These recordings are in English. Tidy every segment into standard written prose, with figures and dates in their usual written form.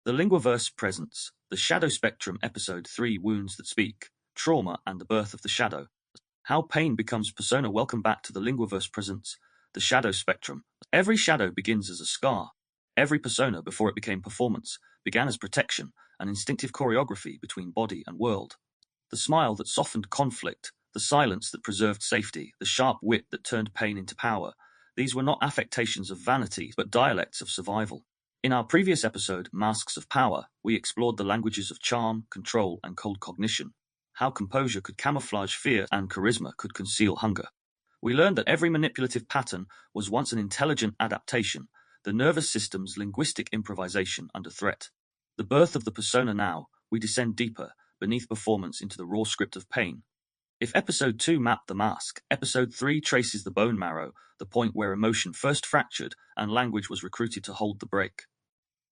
The Linguaverse Presence, the Shadow Spectrum, Episode 3, Wounds That Speak, Trauma and the Birth of the Shadow. How Pain Becomes Persona. Welcome back to the Linguaverse Presence, the Shadow Spectrum. Every shadow begins as a scar. Every persona, before it became performance, began as protection, an instinctive choreography between body and world. The smile that softened conflict, the silence that preserved safety, the sharp wit that turned pain into power. These were not affectations of vanity, but dialects of survival. In our previous episode, Masks of Power, we explored the languages of charm, control, and cold cognition, how composure could camouflage fear and charisma could conceal hunger. We learned that every manipulative pattern was once an intelligent adaptation, the nervous system's linguistic improvisation under threat. The birth of the persona. Now, we descend deeper, beneath performance, into the raw script of pain. If Episode 2 mapped the mask, Episode 3 traces the bone marrow, the point where emotion first fractured and language was recruited to hold the break.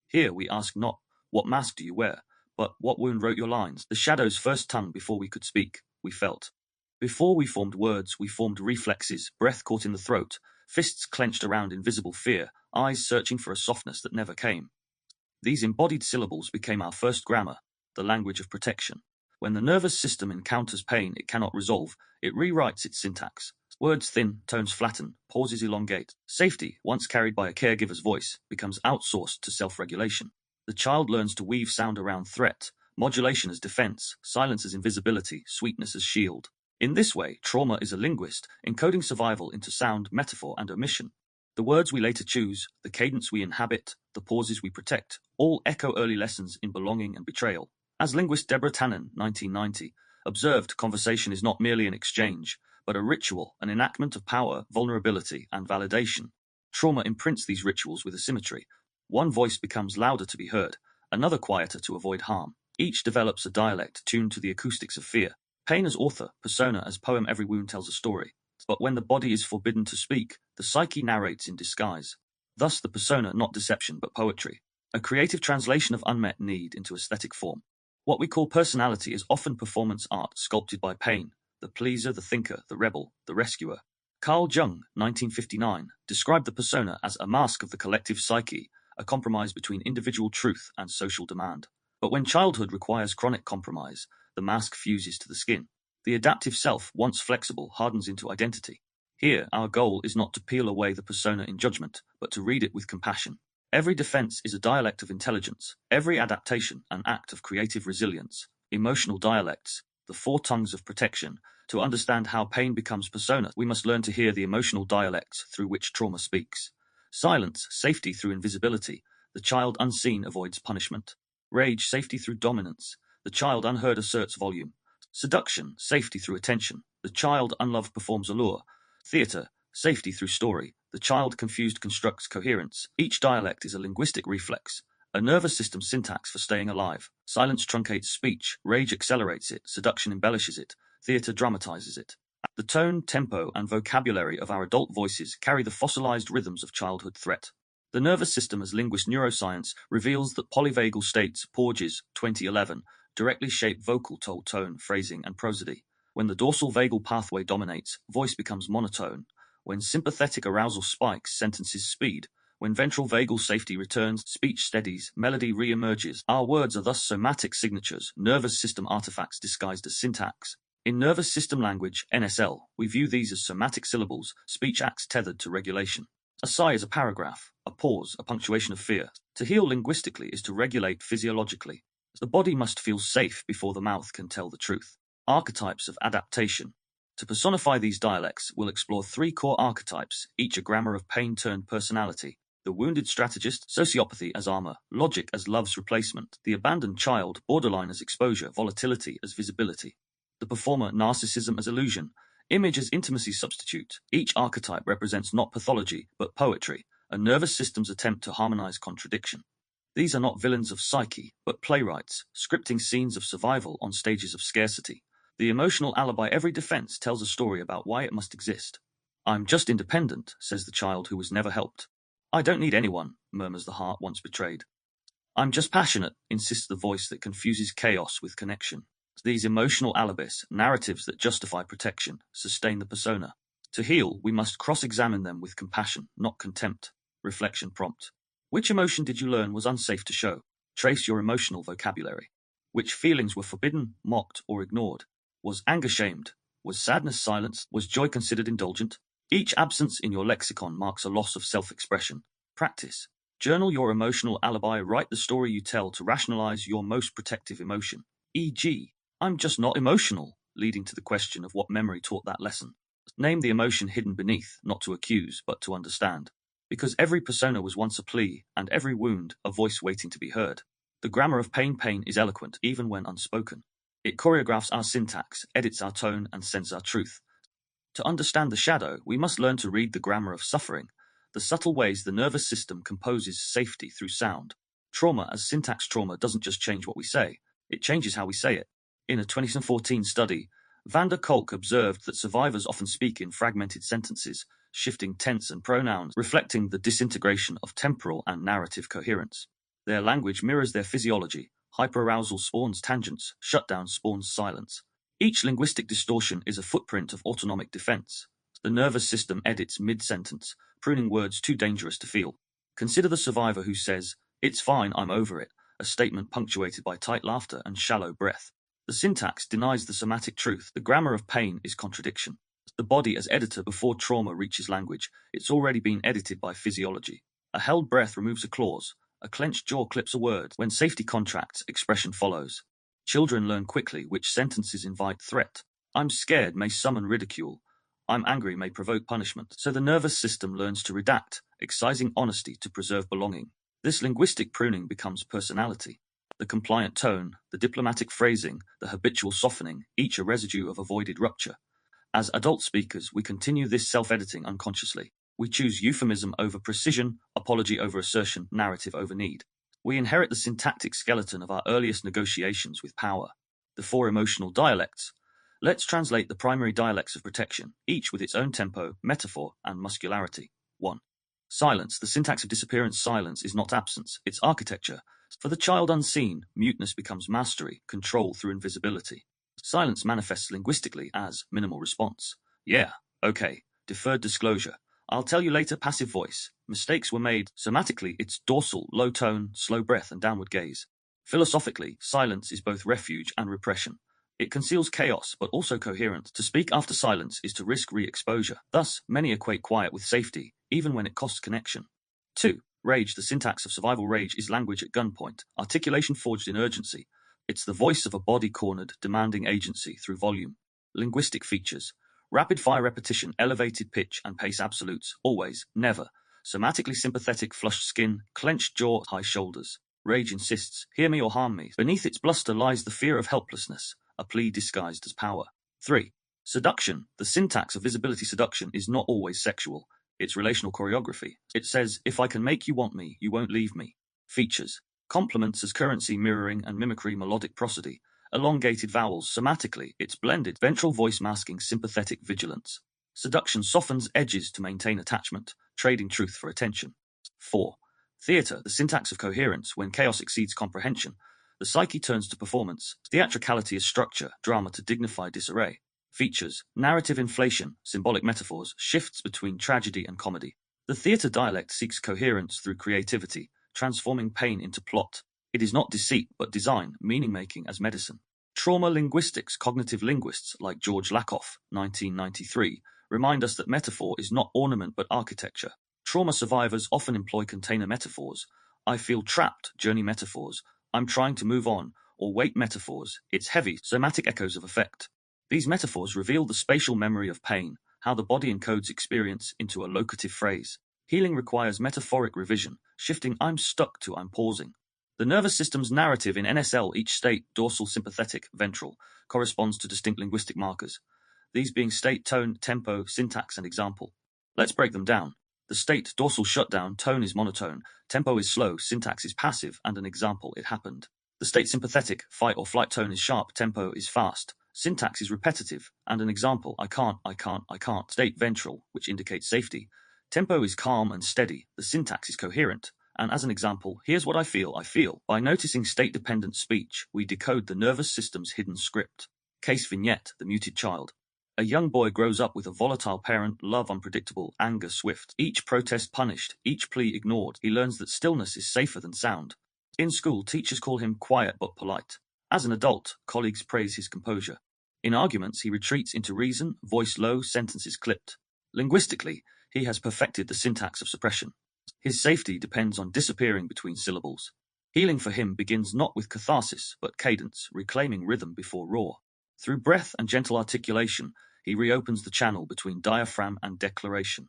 Here we ask not, what mask do you wear, but what wound wrote your lines? The shadow's first tongue. Before we could speak, we felt. Before we formed words, we formed reflexes, breath caught in the throat, fists clenched around invisible fear, eyes searching for a softness that never came. These embodied syllables became our first grammar, the language of protection. When the nervous system encounters pain it cannot resolve, it rewrites its syntax. Words thin, tones flatten, pauses elongate. Safety, once carried by a caregiver's voice, becomes outsourced to self-regulation. The child learns to weave sound around threat, modulation as defense, silence as invisibility, sweetness as shield. In this way, trauma is a linguist, encoding survival into sound, metaphor, and omission. The words we later choose, the cadence we inhabit, the pauses we protect, all echo early lessons in belonging and betrayal. As linguist Deborah Tannen, 1990, observed, conversation is not merely an exchange, but a ritual, an enactment of power, vulnerability, and validation. Trauma imprints these rituals with asymmetry. One voice becomes louder to be heard, another quieter to avoid harm. Each develops a dialect tuned to the acoustics of fear. Pain as author, persona as poem. Every wound tells a story. But when the body is forbidden to speak, the psyche narrates in disguise. Thus the persona, not deception, but poetry. A creative translation of unmet need into aesthetic form. What we call personality is often performance art sculpted by pain. The pleaser, the thinker, the rebel, the rescuer. Carl Jung, 1959, described the persona as a mask of the collective psyche, a compromise between individual truth and social demand. But when childhood requires chronic compromise, the mask fuses to the skin. The adaptive self, once flexible, hardens into identity. Here, our goal is not to peel away the persona in judgment, but to read it with compassion. Every defense is a dialect of intelligence, every adaptation an act of creative resilience. Emotional dialects, the four tongues of protection. To understand how pain becomes persona, we must learn to hear the emotional dialects through which trauma speaks. Silence, safety through invisibility. The child unseen avoids punishment. Rage, safety through dominance. The child unheard asserts volume. Seduction, safety through attention. The child unloved performs allure. Theatre, safety through story. The child confused constructs coherence. Each dialect is a linguistic reflex, a nervous system syntax for staying alive. Silence truncates speech, rage accelerates it, seduction embellishes it, theatre dramatizes it. The tone, tempo, and vocabulary of our adult voices carry the fossilized rhythms of childhood threat. The nervous system as linguist neuroscience reveals that polyvagal states, Porges, 2011, directly shape vocal tone, phrasing, and prosody. When the dorsal vagal pathway dominates, voice becomes monotone. When sympathetic arousal spikes, sentences speed. When ventral vagal safety returns, speech steadies, melody re-emerges. Our words are thus somatic signatures, nervous system artifacts disguised as syntax. In nervous system language, NSL, we view these as somatic syllables, speech acts tethered to regulation. A sigh is a paragraph, a pause, a punctuation of fear. To heal linguistically is to regulate physiologically. The body must feel safe before the mouth can tell the truth. Archetypes of adaptation. To personify these dialects, we'll explore three core archetypes, each a grammar of pain-turned personality. The wounded strategist, sociopathy as armor, logic as love's replacement, the abandoned child, borderline as exposure, volatility as visibility. The performer, narcissism as illusion, image as intimacy substitute. Each archetype represents not pathology, but poetry, a nervous system's attempt to harmonize contradiction. These are not villains of psyche, but playwrights, scripting scenes of survival on stages of scarcity. The emotional alibi. Every defense tells a story about why it must exist. I'm just independent, says the child who was never helped. I don't need anyone, murmurs the heart once betrayed. I'm just passionate, insists the voice that confuses chaos with connection. These emotional alibis, narratives that justify protection, sustain the persona. To heal, we must cross-examine them with compassion, not contempt. Reflection prompt. Which emotion did you learn was unsafe to show? Trace your emotional vocabulary. Which feelings were forbidden, mocked, or ignored? Was anger shamed? Was sadness silenced? Was joy considered indulgent? Each absence in your lexicon marks a loss of self-expression. Practice. Journal your emotional alibi. Write the story you tell to rationalize your most protective emotion. E.g., I'm just not emotional, leading to the question of what memory taught that lesson. Name the emotion hidden beneath, not to accuse, but to understand. Because every persona was once a plea, and every wound a voice waiting to be heard. The grammar of pain is eloquent, even when unspoken. It choreographs our syntax, edits our tone, and sends our truth. To understand the shadow, we must learn to read the grammar of suffering, the subtle ways the nervous system composes safety through sound. Trauma as syntax. Trauma doesn't just change what we say, it changes how we say it. In a 2014 study, Van der Kolk observed that survivors often speak in fragmented sentences, shifting tense and pronouns, reflecting the disintegration of temporal and narrative coherence. Their language mirrors their physiology. Hyperarousal spawns tangents, shutdown spawns silence. Each linguistic distortion is a footprint of autonomic defense. The nervous system edits mid-sentence, pruning words too dangerous to feel. Consider the survivor who says, "It's fine, I'm over it," a statement punctuated by tight laughter and shallow breath. The syntax denies the somatic truth. The grammar of pain is contradiction. The body as editor. Before trauma reaches language, it's already been edited by physiology. A held breath removes a clause. A clenched jaw clips a word. When safety contracts, expression follows. Children learn quickly which sentences invite threat. I'm scared may summon ridicule. I'm angry may provoke punishment. So the nervous system learns to redact, excising honesty to preserve belonging. This linguistic pruning becomes personality. The compliant tone, the diplomatic phrasing, the habitual softening, each a residue of avoided rupture. As adult speakers, we continue this self-editing unconsciously. We choose euphemism over precision, apology over assertion, narrative over need. We inherit the syntactic skeleton of our earliest negotiations with power. The 4 emotional dialects. Let's translate the primary dialects of protection, each with its own tempo, metaphor, and muscularity. 1. Silence. The syntax of disappearance. Silence is not absence, it's architecture. For the child unseen, muteness becomes mastery, control through invisibility. Silence manifests linguistically as minimal response. Yeah, okay. Deferred disclosure. I'll tell you later. Passive voice. Mistakes were made. Somatically, it's dorsal, low tone, slow breath, and downward gaze. Philosophically, silence is both refuge and repression. It conceals chaos, but also coherence. To speak after silence is to risk re-exposure. Thus, many equate quiet with safety, even when it costs connection. 2. Rage. The syntax of survival. Rage is language at gunpoint, articulation forged in urgency. It's the voice of a body cornered, demanding agency through volume. Linguistic features. Rapid-fire repetition, elevated pitch and pace absolutes, always, never. Somatically sympathetic, flushed skin, clenched jaw, high shoulders. Rage insists, hear me or harm me. Beneath its bluster lies the fear of helplessness, a plea disguised as power. 3. Seduction. The syntax of visibility. Seduction is not always sexual. It's relational choreography. It says, if I can make you want me, you won't leave me. Features. Complements as currency, mirroring and mimicry, melodic prosody. Elongated vowels. Somatically, it's blended. Ventral voice masking sympathetic vigilance. Seduction softens edges to maintain attachment, trading truth for attention. 4. Theatre. The syntax of coherence. When chaos exceeds comprehension, the psyche turns to performance. Theatricality is structure, drama to dignify disarray. Features. Narrative inflation, symbolic metaphors, shifts between tragedy and comedy. The theatre dialect seeks coherence through creativity, transforming pain into plot. It is not deceit, but design, meaning-making as medicine. Trauma linguistics. Cognitive linguists like George Lakoff, 1993, remind us that metaphor is not ornament but architecture. Trauma survivors often employ container metaphors. I feel trapped, journey metaphors. I'm trying to move on, or weight metaphors. It's heavy, somatic echoes of effect. These metaphors reveal the spatial memory of pain, how the body encodes experience into a locative phrase. Healing requires metaphoric revision, shifting I'm stuck to I'm pausing. The nervous system's narrative in NSL, each state, dorsal, sympathetic, ventral, corresponds to distinct linguistic markers, these being state, tone, tempo, syntax, and example. Let's break them down. The state, dorsal shutdown, tone is monotone, tempo is slow, syntax is passive, and an example, it happened. The state sympathetic, fight or flight, tone is sharp, tempo is fast, syntax is repetitive, and an example, I can't. State ventral, which indicates safety. Tempo is calm and steady, the syntax is coherent, and as an example, here's what I feel. By noticing state-dependent speech, we decode the nervous system's hidden script. Case vignette, the muted child. A young boy grows up with a volatile parent, love unpredictable, anger swift. Each protest punished, each plea ignored. He learns that stillness is safer than sound. In school, teachers call him quiet but polite. As an adult, colleagues praise his composure. In arguments, he retreats into reason, voice low, sentences clipped. Linguistically, he has perfected the syntax of suppression. His safety depends on disappearing between syllables. Healing for him begins not with catharsis, but cadence, reclaiming rhythm before roar. Through breath and gentle articulation, he reopens the channel between diaphragm and declaration.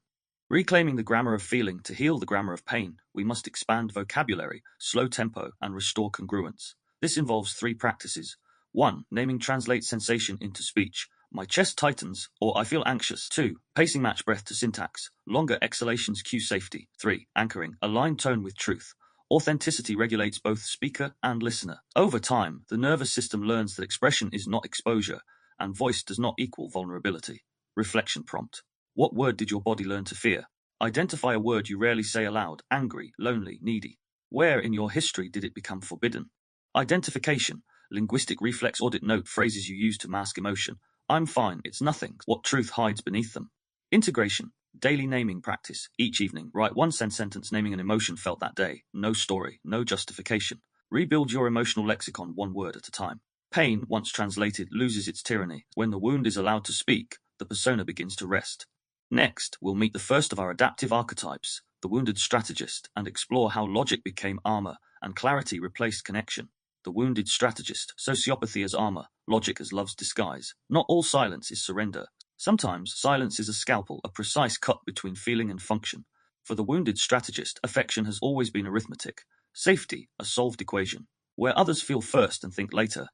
Reclaiming the grammar of feeling to heal the grammar of pain, we must expand vocabulary, slow tempo, and restore congruence. This involves 3 practices. 1. Naming translate sensation into speech. My chest tightens, or I feel anxious. 2. Pacing match breath to syntax. Longer exhalations cue safety. 3. Anchoring. Align tone with truth. Authenticity regulates both speaker and listener. Over time, the nervous system learns that expression is not exposure, and voice does not equal vulnerability. Reflection prompt. What word did your body learn to fear? Identify a word you rarely say aloud: angry, lonely, needy. Where in your history did it become forbidden? Identification. Linguistic reflex audit. Note phrases you use to mask emotion. I'm fine, it's nothing. What truth hides beneath them? Integration. Daily naming practice. Each evening, write one sentence naming an emotion felt that day. No story, no justification. Rebuild your emotional lexicon one word at a time. Pain, once translated, loses its tyranny. When the wound is allowed to speak, the persona begins to rest. Next, we'll meet the first of our adaptive archetypes, the wounded strategist, and explore how logic became armor and clarity replaced connection. The wounded strategist, sociopathy as armor, logic as love's disguise. Not all silence is surrender. Sometimes silence is a scalpel, a precise cut between feeling and function. For the wounded strategist, affection has always been arithmetic. Safety, a solved equation. Where others feel first and think later,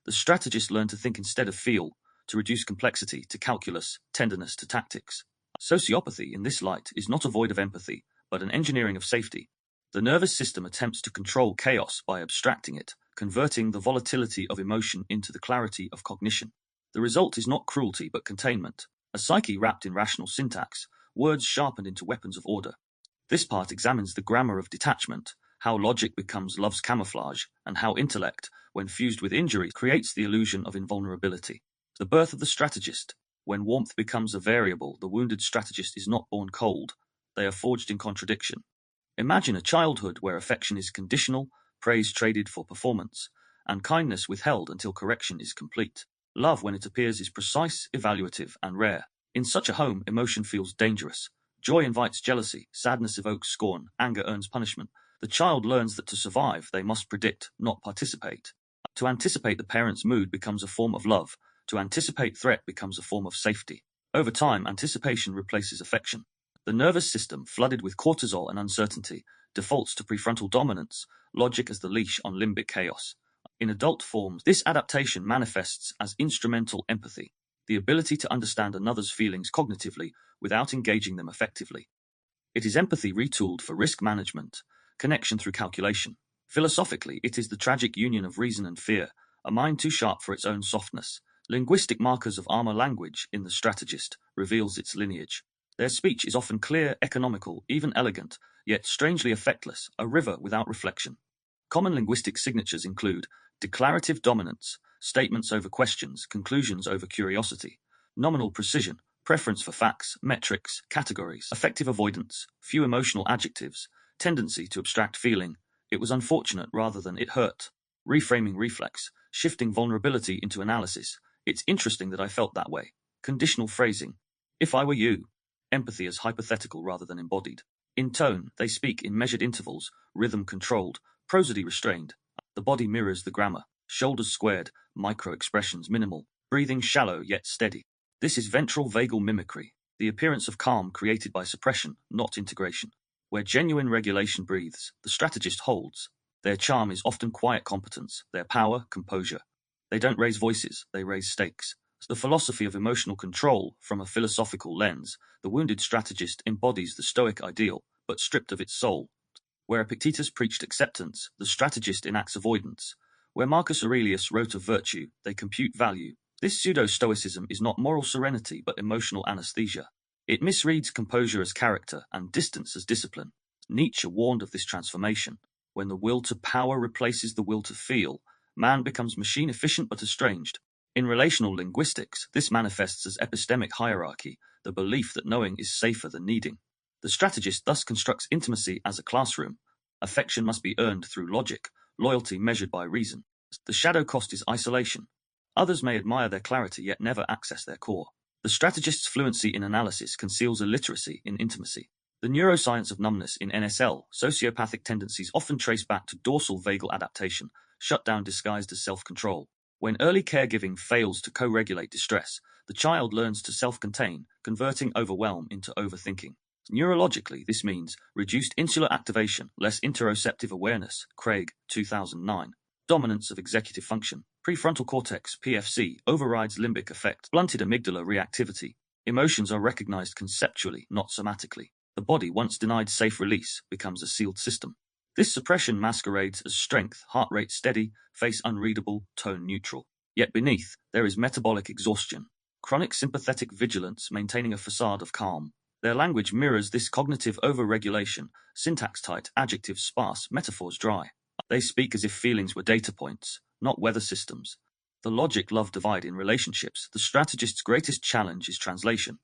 the strategist learned to think instead of feel, to reduce complexity to calculus, tenderness to tactics. Sociopathy, in this light, is not a void of empathy, but an engineering of safety. The nervous system attempts to control chaos by abstracting it, converting the volatility of emotion into the clarity of cognition. The result is not cruelty but containment, a psyche wrapped in rational syntax, words sharpened into weapons of order. This part examines the grammar of detachment, how logic becomes love's camouflage, and how intellect, when fused with injury, creates the illusion of invulnerability. The birth of the strategist. When warmth becomes a variable, the wounded strategist is not born cold. They are forged in contradiction. Imagine a childhood where affection is conditional, praise traded for performance, and kindness withheld until correction is complete. Love, when it appears, is precise, evaluative, and rare. In such a home, emotion feels dangerous. Joy invites jealousy, sadness evokes scorn, anger earns punishment. The child learns that to survive, they must predict, not participate. To anticipate the parent's mood becomes a form of love. To anticipate threat becomes a form of safety. Over time, anticipation replaces affection. The nervous system, flooded with cortisol and uncertainty, defaults to prefrontal dominance, logic as the leash on limbic chaos. In adult forms, this adaptation manifests as instrumental empathy, the ability to understand another's feelings cognitively without engaging them effectively. It is empathy retooled for risk management, connection through calculation. Philosophically, it is the tragic union of reason and fear, a mind too sharp for its own softness. Linguistic markers of armor language in the strategist reveals its lineage. Their speech is often clear, economical, even elegant, yet strangely effectless, a river without reflection. Common linguistic signatures include declarative dominance, statements over questions, conclusions over curiosity, nominal precision, preference for facts, metrics, categories, affective avoidance, few emotional adjectives, tendency to abstract feeling, it was unfortunate rather than it hurt, reframing reflex, shifting vulnerability into analysis, it's interesting that I felt that way, conditional phrasing, if I were you, empathy as hypothetical rather than embodied. In tone, they speak in measured intervals, rhythm controlled, prosody restrained. The body mirrors the grammar, shoulders squared, micro-expressions minimal, breathing shallow yet steady. This is ventral vagal mimicry, the appearance of calm created by suppression, not integration. Where genuine regulation breathes, the strategist holds. Their charm is often quiet competence, their power, composure. They don't raise voices, they raise stakes. The philosophy of emotional control from a philosophical lens, the wounded strategist embodies the Stoic ideal, but stripped of its soul. Where Epictetus preached acceptance, the strategist enacts avoidance. Where Marcus Aurelius wrote of virtue, they compute value. This pseudo-stoicism is not moral serenity but emotional anesthesia. It misreads composure as character and distance as discipline. Nietzsche warned of this transformation. When the will to power replaces the will to feel, man becomes machine efficient but estranged. In relational linguistics, this manifests as epistemic hierarchy, the belief that knowing is safer than needing. The strategist thus constructs intimacy as a classroom. Affection must be earned through logic, loyalty measured by reason. The shadow cost is isolation. Others may admire their clarity yet never access their core. The strategist's fluency in analysis conceals illiteracy in intimacy. The neuroscience of numbness in NSL, sociopathic tendencies often trace back to dorsal vagal adaptation, shutdown disguised as self-control. When early caregiving fails to co-regulate distress, the child learns to self-contain, converting overwhelm into overthinking. Neurologically, this means reduced insular activation, less interoceptive awareness, Craig, 2009. Dominance of executive function. Prefrontal cortex, PFC, overrides limbic effect. Blunted amygdala reactivity. Emotions are recognized conceptually, not somatically. The body, once denied safe release, becomes a sealed system. This suppression masquerades as strength, heart rate steady, face unreadable, tone neutral. Yet beneath, there is metabolic exhaustion. Chronic sympathetic vigilance maintaining a facade of calm. Their language mirrors this cognitive overregulation, syntax tight, adjectives sparse, metaphors dry. They speak as if feelings were data points, not weather systems. The logic-love divide in relationships. The strategist's greatest challenge is translation,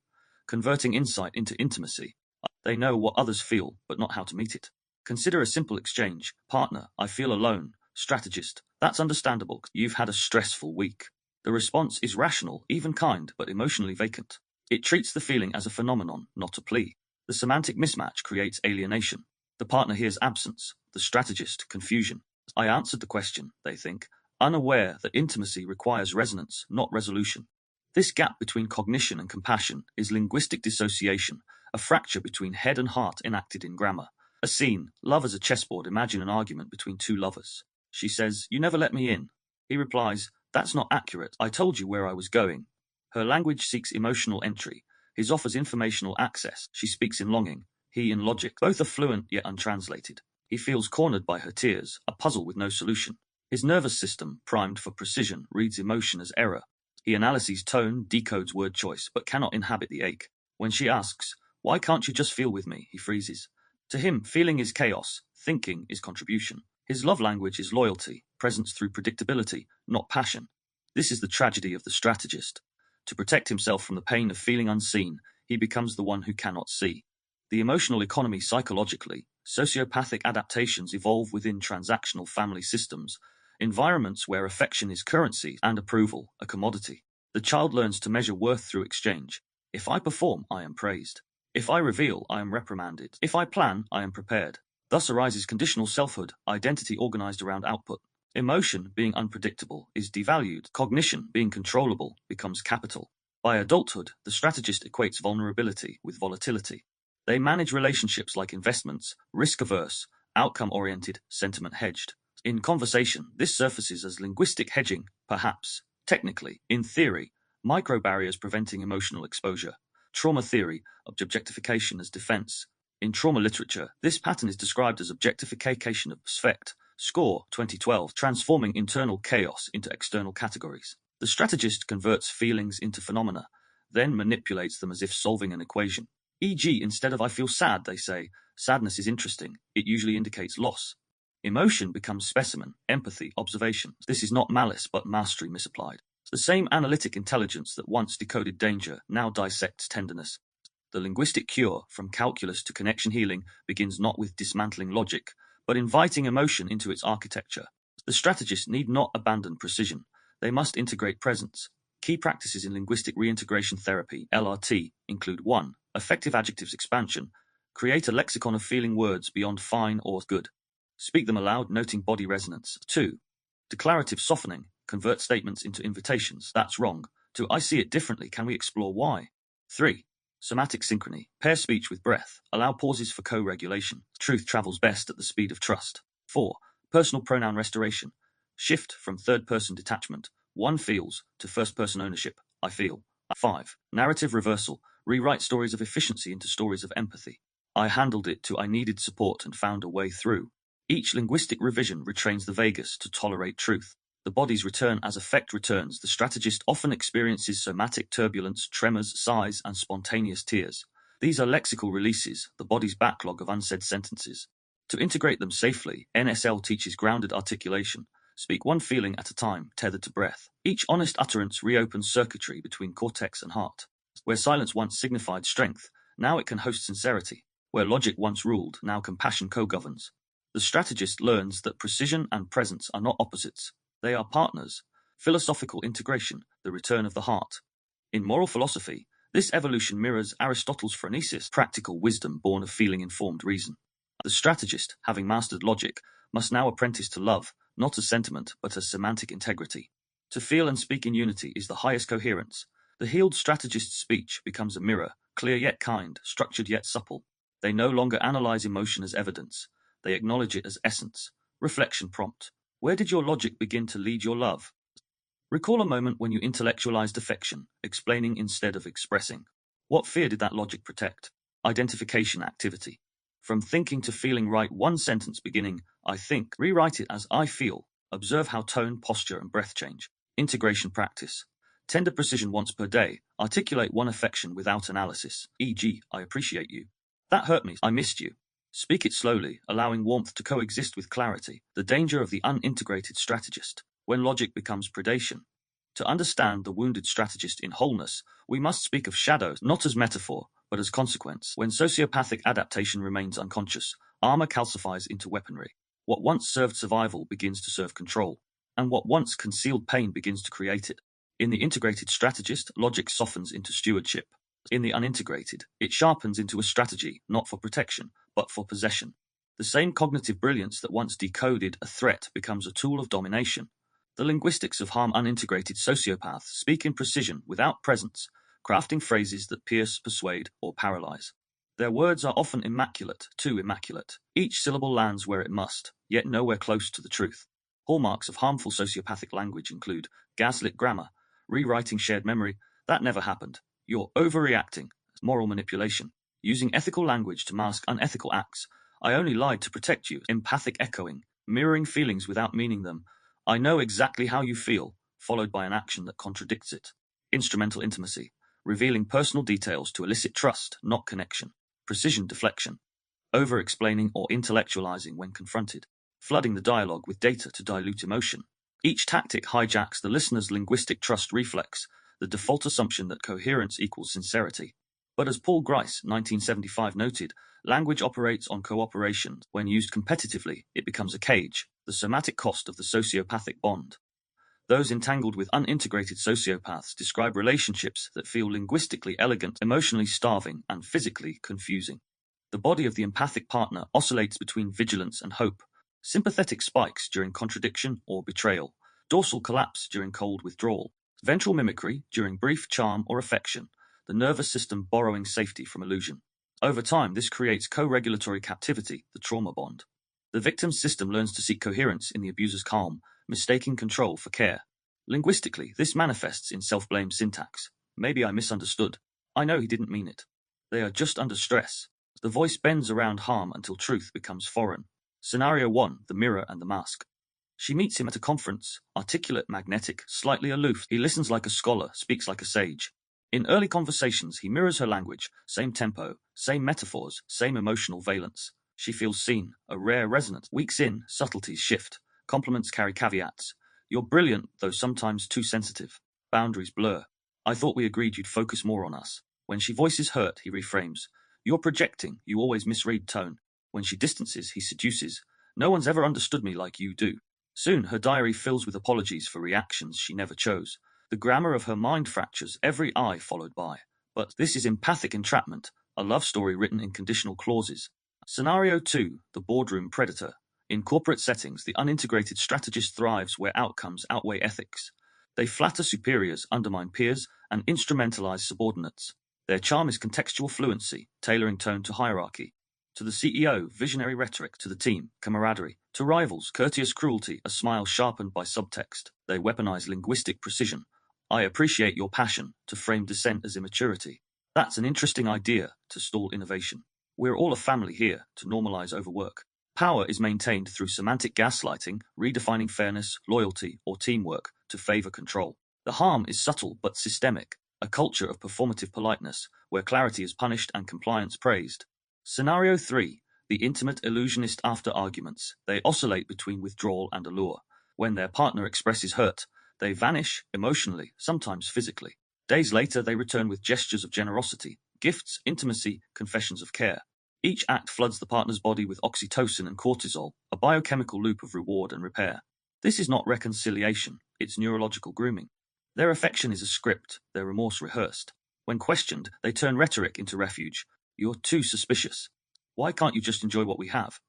converting insight into intimacy. They know what others feel, but not how to meet it. Consider a simple exchange. Partner, I feel alone. Strategist, that's understandable. You've had a stressful week. The response is rational, even kind, but emotionally vacant. It treats the feeling as a phenomenon, not a plea. The semantic mismatch creates alienation. The partner hears absence, the strategist confusion. I answered the question, they think, unaware that intimacy requires resonance, not resolution. This gap between cognition and compassion is linguistic dissociation, a fracture between head and heart enacted in grammar. A scene, love as a chessboard. Imagine an argument between two lovers. She says, "You never let me in." He replies, "That's not accurate. I told you where I was going." Her language seeks emotional entry. His offers informational access. She speaks in longing, he in logic. Both are fluent yet untranslated. He feels cornered by her tears, a puzzle with no solution. His nervous system, primed for precision, reads emotion as error. He analyses tone, decodes word choice, but cannot inhabit the ache. When she asks, "Why can't you just feel with me?" he freezes. To him, feeling is chaos, thinking is contribution. His love language is loyalty, presence through predictability, not passion. This is the tragedy of the strategist. To protect himself from the pain of feeling unseen, he becomes the one who cannot see. The emotional economy psychologically, sociopathic adaptations evolve within transactional family systems, environments where affection is currency and approval, a commodity. The child learns to measure worth through exchange. If I perform, I am praised. If I reveal, I am reprimanded. If I plan, I am prepared. Thus arises conditional selfhood, identity organized around output. Emotion, being unpredictable, is devalued. Cognition, being controllable, becomes capital. By adulthood, the strategist equates vulnerability with volatility. They manage relationships like investments, risk-averse, outcome-oriented, sentiment-hedged. In conversation, this surfaces as linguistic hedging, perhaps. Technically, in theory, micro-barriers preventing emotional exposure. Trauma theory, objectification as defense. In trauma literature, this pattern is described as objectification of affect. Score, 2012, transforming internal chaos into external categories. The strategist converts feelings into phenomena, then manipulates them as if solving an equation. E.g., instead of "I feel sad," they say, "Sadness is interesting. It usually indicates loss." Emotion becomes specimen, empathy, observation. This is not malice, but mastery misapplied. The same analytic intelligence that once decoded danger now dissects tenderness. The linguistic cure, from calculus to connection healing, begins not with dismantling logic, but inviting emotion into its architecture. The strategists need not abandon precision. They must integrate presence. Key practices in linguistic reintegration therapy, LRT, include 1. Effective adjectives expansion. Create a lexicon of feeling words beyond fine or good. Speak them aloud, noting body resonance. 2. Declarative softening. Convert statements into invitations. "That's wrong," to "I see it differently. Can we explore why?" 3. Somatic synchrony. Pair speech with breath. Allow pauses for co-regulation. Truth travels best at the speed of trust. 4. Personal pronoun restoration. Shift from third-person detachment, "one feels," to first-person ownership, "I feel." 5. Narrative reversal. Rewrite stories of efficiency into stories of empathy. "I handled it," to "I needed support and found a way through." Each linguistic revision retrains the vagus to tolerate truth. The body's return as affect returns. The strategist often experiences somatic turbulence, tremors, sighs, and spontaneous tears. These are lexical releases, the body's backlog of unsaid sentences. To integrate them safely, NSL teaches grounded articulation. Speak one feeling at a time, tethered to breath. Each honest utterance reopens circuitry between cortex and heart. Where silence once signified strength, now it can host sincerity. Where logic once ruled, now compassion co-governs. The strategist learns that precision and presence are not opposites, they are partners. Philosophical integration, the return of the heart. In moral philosophy, this evolution mirrors Aristotle's phronesis, practical wisdom born of feeling-informed reason. The strategist, having mastered logic, must now apprentice to love, not as sentiment, but as semantic integrity. To feel and speak in unity is the highest coherence. The healed strategist's speech becomes a mirror, clear yet kind, structured yet supple. They no longer analyze emotion as evidence. They acknowledge it as essence. Reflection prompt. Where did your logic begin to lead your love? Recall a moment when you intellectualized affection, explaining instead of expressing. What fear did that logic protect? Identification activity. From thinking to feeling, write one sentence beginning, I think, rewrite it as I feel. Observe how tone, posture, and breath change. Integration practice. Tender precision once per day. Articulate one affection without analysis, e.g., I appreciate you. That hurt me, I missed you. Speak it slowly, allowing warmth to coexist with clarity. The danger of the unintegrated strategist. When logic becomes predation. To understand the wounded strategist in wholeness, we must speak of shadows not as metaphor, but as consequence. When sociopathic adaptation remains unconscious, armor calcifies into weaponry. What once served survival begins to serve control, and what once concealed pain begins to create it. In the integrated strategist, logic softens into stewardship. In the unintegrated, it sharpens into a strategy, not for protection, but for possession. The same cognitive brilliance that once decoded a threat becomes a tool of domination. The linguistics of harm unintegrated sociopaths speak in precision without presence, crafting phrases that pierce, persuade, or paralyze. Their words are often immaculate, too immaculate. Each syllable lands where it must, yet nowhere close to the truth. Hallmarks of harmful sociopathic language include gaslit grammar, rewriting shared memory, that never happened, you're overreacting, moral manipulation, using ethical language to mask unethical acts, I only lied to protect you, empathic echoing, mirroring feelings without meaning them, I know exactly how you feel, followed by an action that contradicts it. Instrumental intimacy, revealing personal details to elicit trust, not connection. Precision deflection, over-explaining or intellectualizing when confronted. Flooding the dialogue with data to dilute emotion. Each tactic hijacks the listener's linguistic trust reflex, the default assumption that coherence equals sincerity. But as Paul Grice, 1975, noted, language operates on cooperation. When used competitively, it becomes a cage, the somatic cost of the sociopathic bond. Those entangled with unintegrated sociopaths describe relationships that feel linguistically elegant, emotionally starving, and physically confusing. The body of the empathic partner oscillates between vigilance and hope, sympathetic spikes during contradiction or betrayal, dorsal collapse during cold withdrawal, ventral mimicry during brief charm or affection, the nervous system borrowing safety from illusion. Over time, this creates co-regulatory captivity, the trauma bond. The victim's system learns to seek coherence in the abuser's calm, mistaking control for care. Linguistically, this manifests in self-blame syntax. Maybe I misunderstood. I know he didn't mean it. They are just under stress. The voice bends around harm until truth becomes foreign. Scenario 1, the mirror and the mask. She meets him at a conference, articulate, magnetic, slightly aloof. He listens like a scholar, speaks like a sage. In early conversations, he mirrors her language, same tempo, same metaphors, same emotional valence. She feels seen, a rare resonance. Weeks in, subtleties shift. Compliments carry caveats. You're brilliant, though sometimes too sensitive. Boundaries blur. I thought we agreed you'd focus more on us. When she voices hurt, he reframes. You're projecting, you always misread tone. When she distances, he seduces. No one's ever understood me like you do. Soon, her diary fills with apologies for reactions she never chose. The grammar of her mind fractures, every I followed by. But this is empathic entrapment, a love story written in conditional clauses. Scenario 2, the boardroom predator. In corporate settings, the unintegrated strategist thrives where outcomes outweigh ethics. They flatter superiors, undermine peers, and instrumentalize subordinates. Their charm is contextual fluency, tailoring tone to hierarchy. To the CEO, visionary rhetoric. To the team, camaraderie. To rivals, courteous cruelty, a smile sharpened by subtext. They weaponize linguistic precision. I appreciate your passion, to frame dissent as immaturity. That's an interesting idea to stall innovation. We're all a family here, to normalize overwork. Power is maintained through semantic gaslighting, redefining fairness, loyalty, or teamwork to favor control. The harm is subtle but systemic, a culture of performative politeness, where clarity is punished and compliance praised. Scenario 3, the intimate illusionist after arguments. They oscillate between withdrawal and allure. When their partner expresses hurt, they vanish emotionally, sometimes physically. Days later, they return with gestures of generosity, gifts, intimacy, confessions of care. Each act floods the partner's body with oxytocin and cortisol, a biochemical loop of reward and repair. This is not reconciliation, it's neurological grooming. Their affection is a script, their remorse rehearsed. When questioned, they turn rhetoric into refuge. You're too suspicious. Why can't you just enjoy what we have?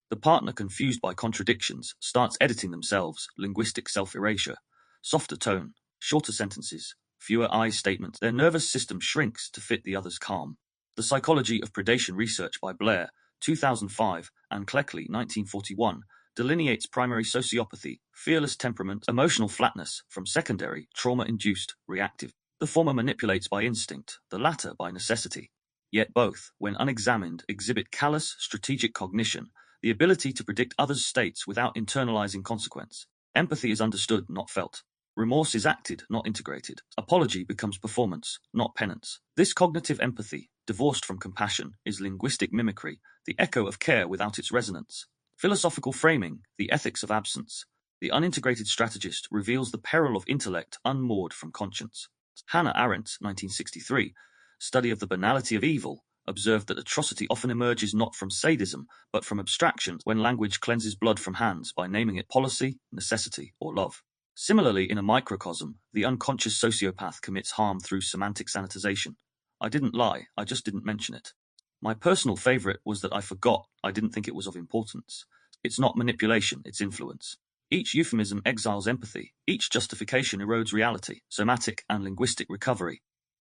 The partner, confused by contradictions, starts editing themselves, linguistic self-erasure. Softer tone, shorter sentences, fewer I statements. Their nervous system shrinks to fit the other's calm. The Psychology of Predation research by Blair, 2005, and Cleckley, 1941, delineates primary sociopathy, fearless temperament, emotional flatness, from secondary, trauma-induced, reactive. The former manipulates by instinct, the latter by necessity. Yet both, when unexamined, exhibit callous, strategic cognition, the ability to predict others' states without internalizing consequence. Empathy is understood, not felt. Remorse is acted, not integrated. Apology becomes performance, not penance. This cognitive empathy, divorced from compassion, is linguistic mimicry, the echo of care without its resonance. Philosophical framing, the ethics of absence. The unintegrated strategist reveals the peril of intellect unmoored from conscience. Hannah Arendt's 1963 study of the banality of evil observed that atrocity often emerges not from sadism, but from abstraction when language cleanses blood from hands by naming it policy, necessity, or love. Similarly, in a microcosm, the unconscious sociopath commits harm through semantic sanitization. I didn't lie, I just didn't mention it. My personal favorite was that I forgot, I didn't think it was of importance. It's not manipulation, it's influence. Each euphemism exiles empathy, each justification erodes reality, somatic and linguistic recovery.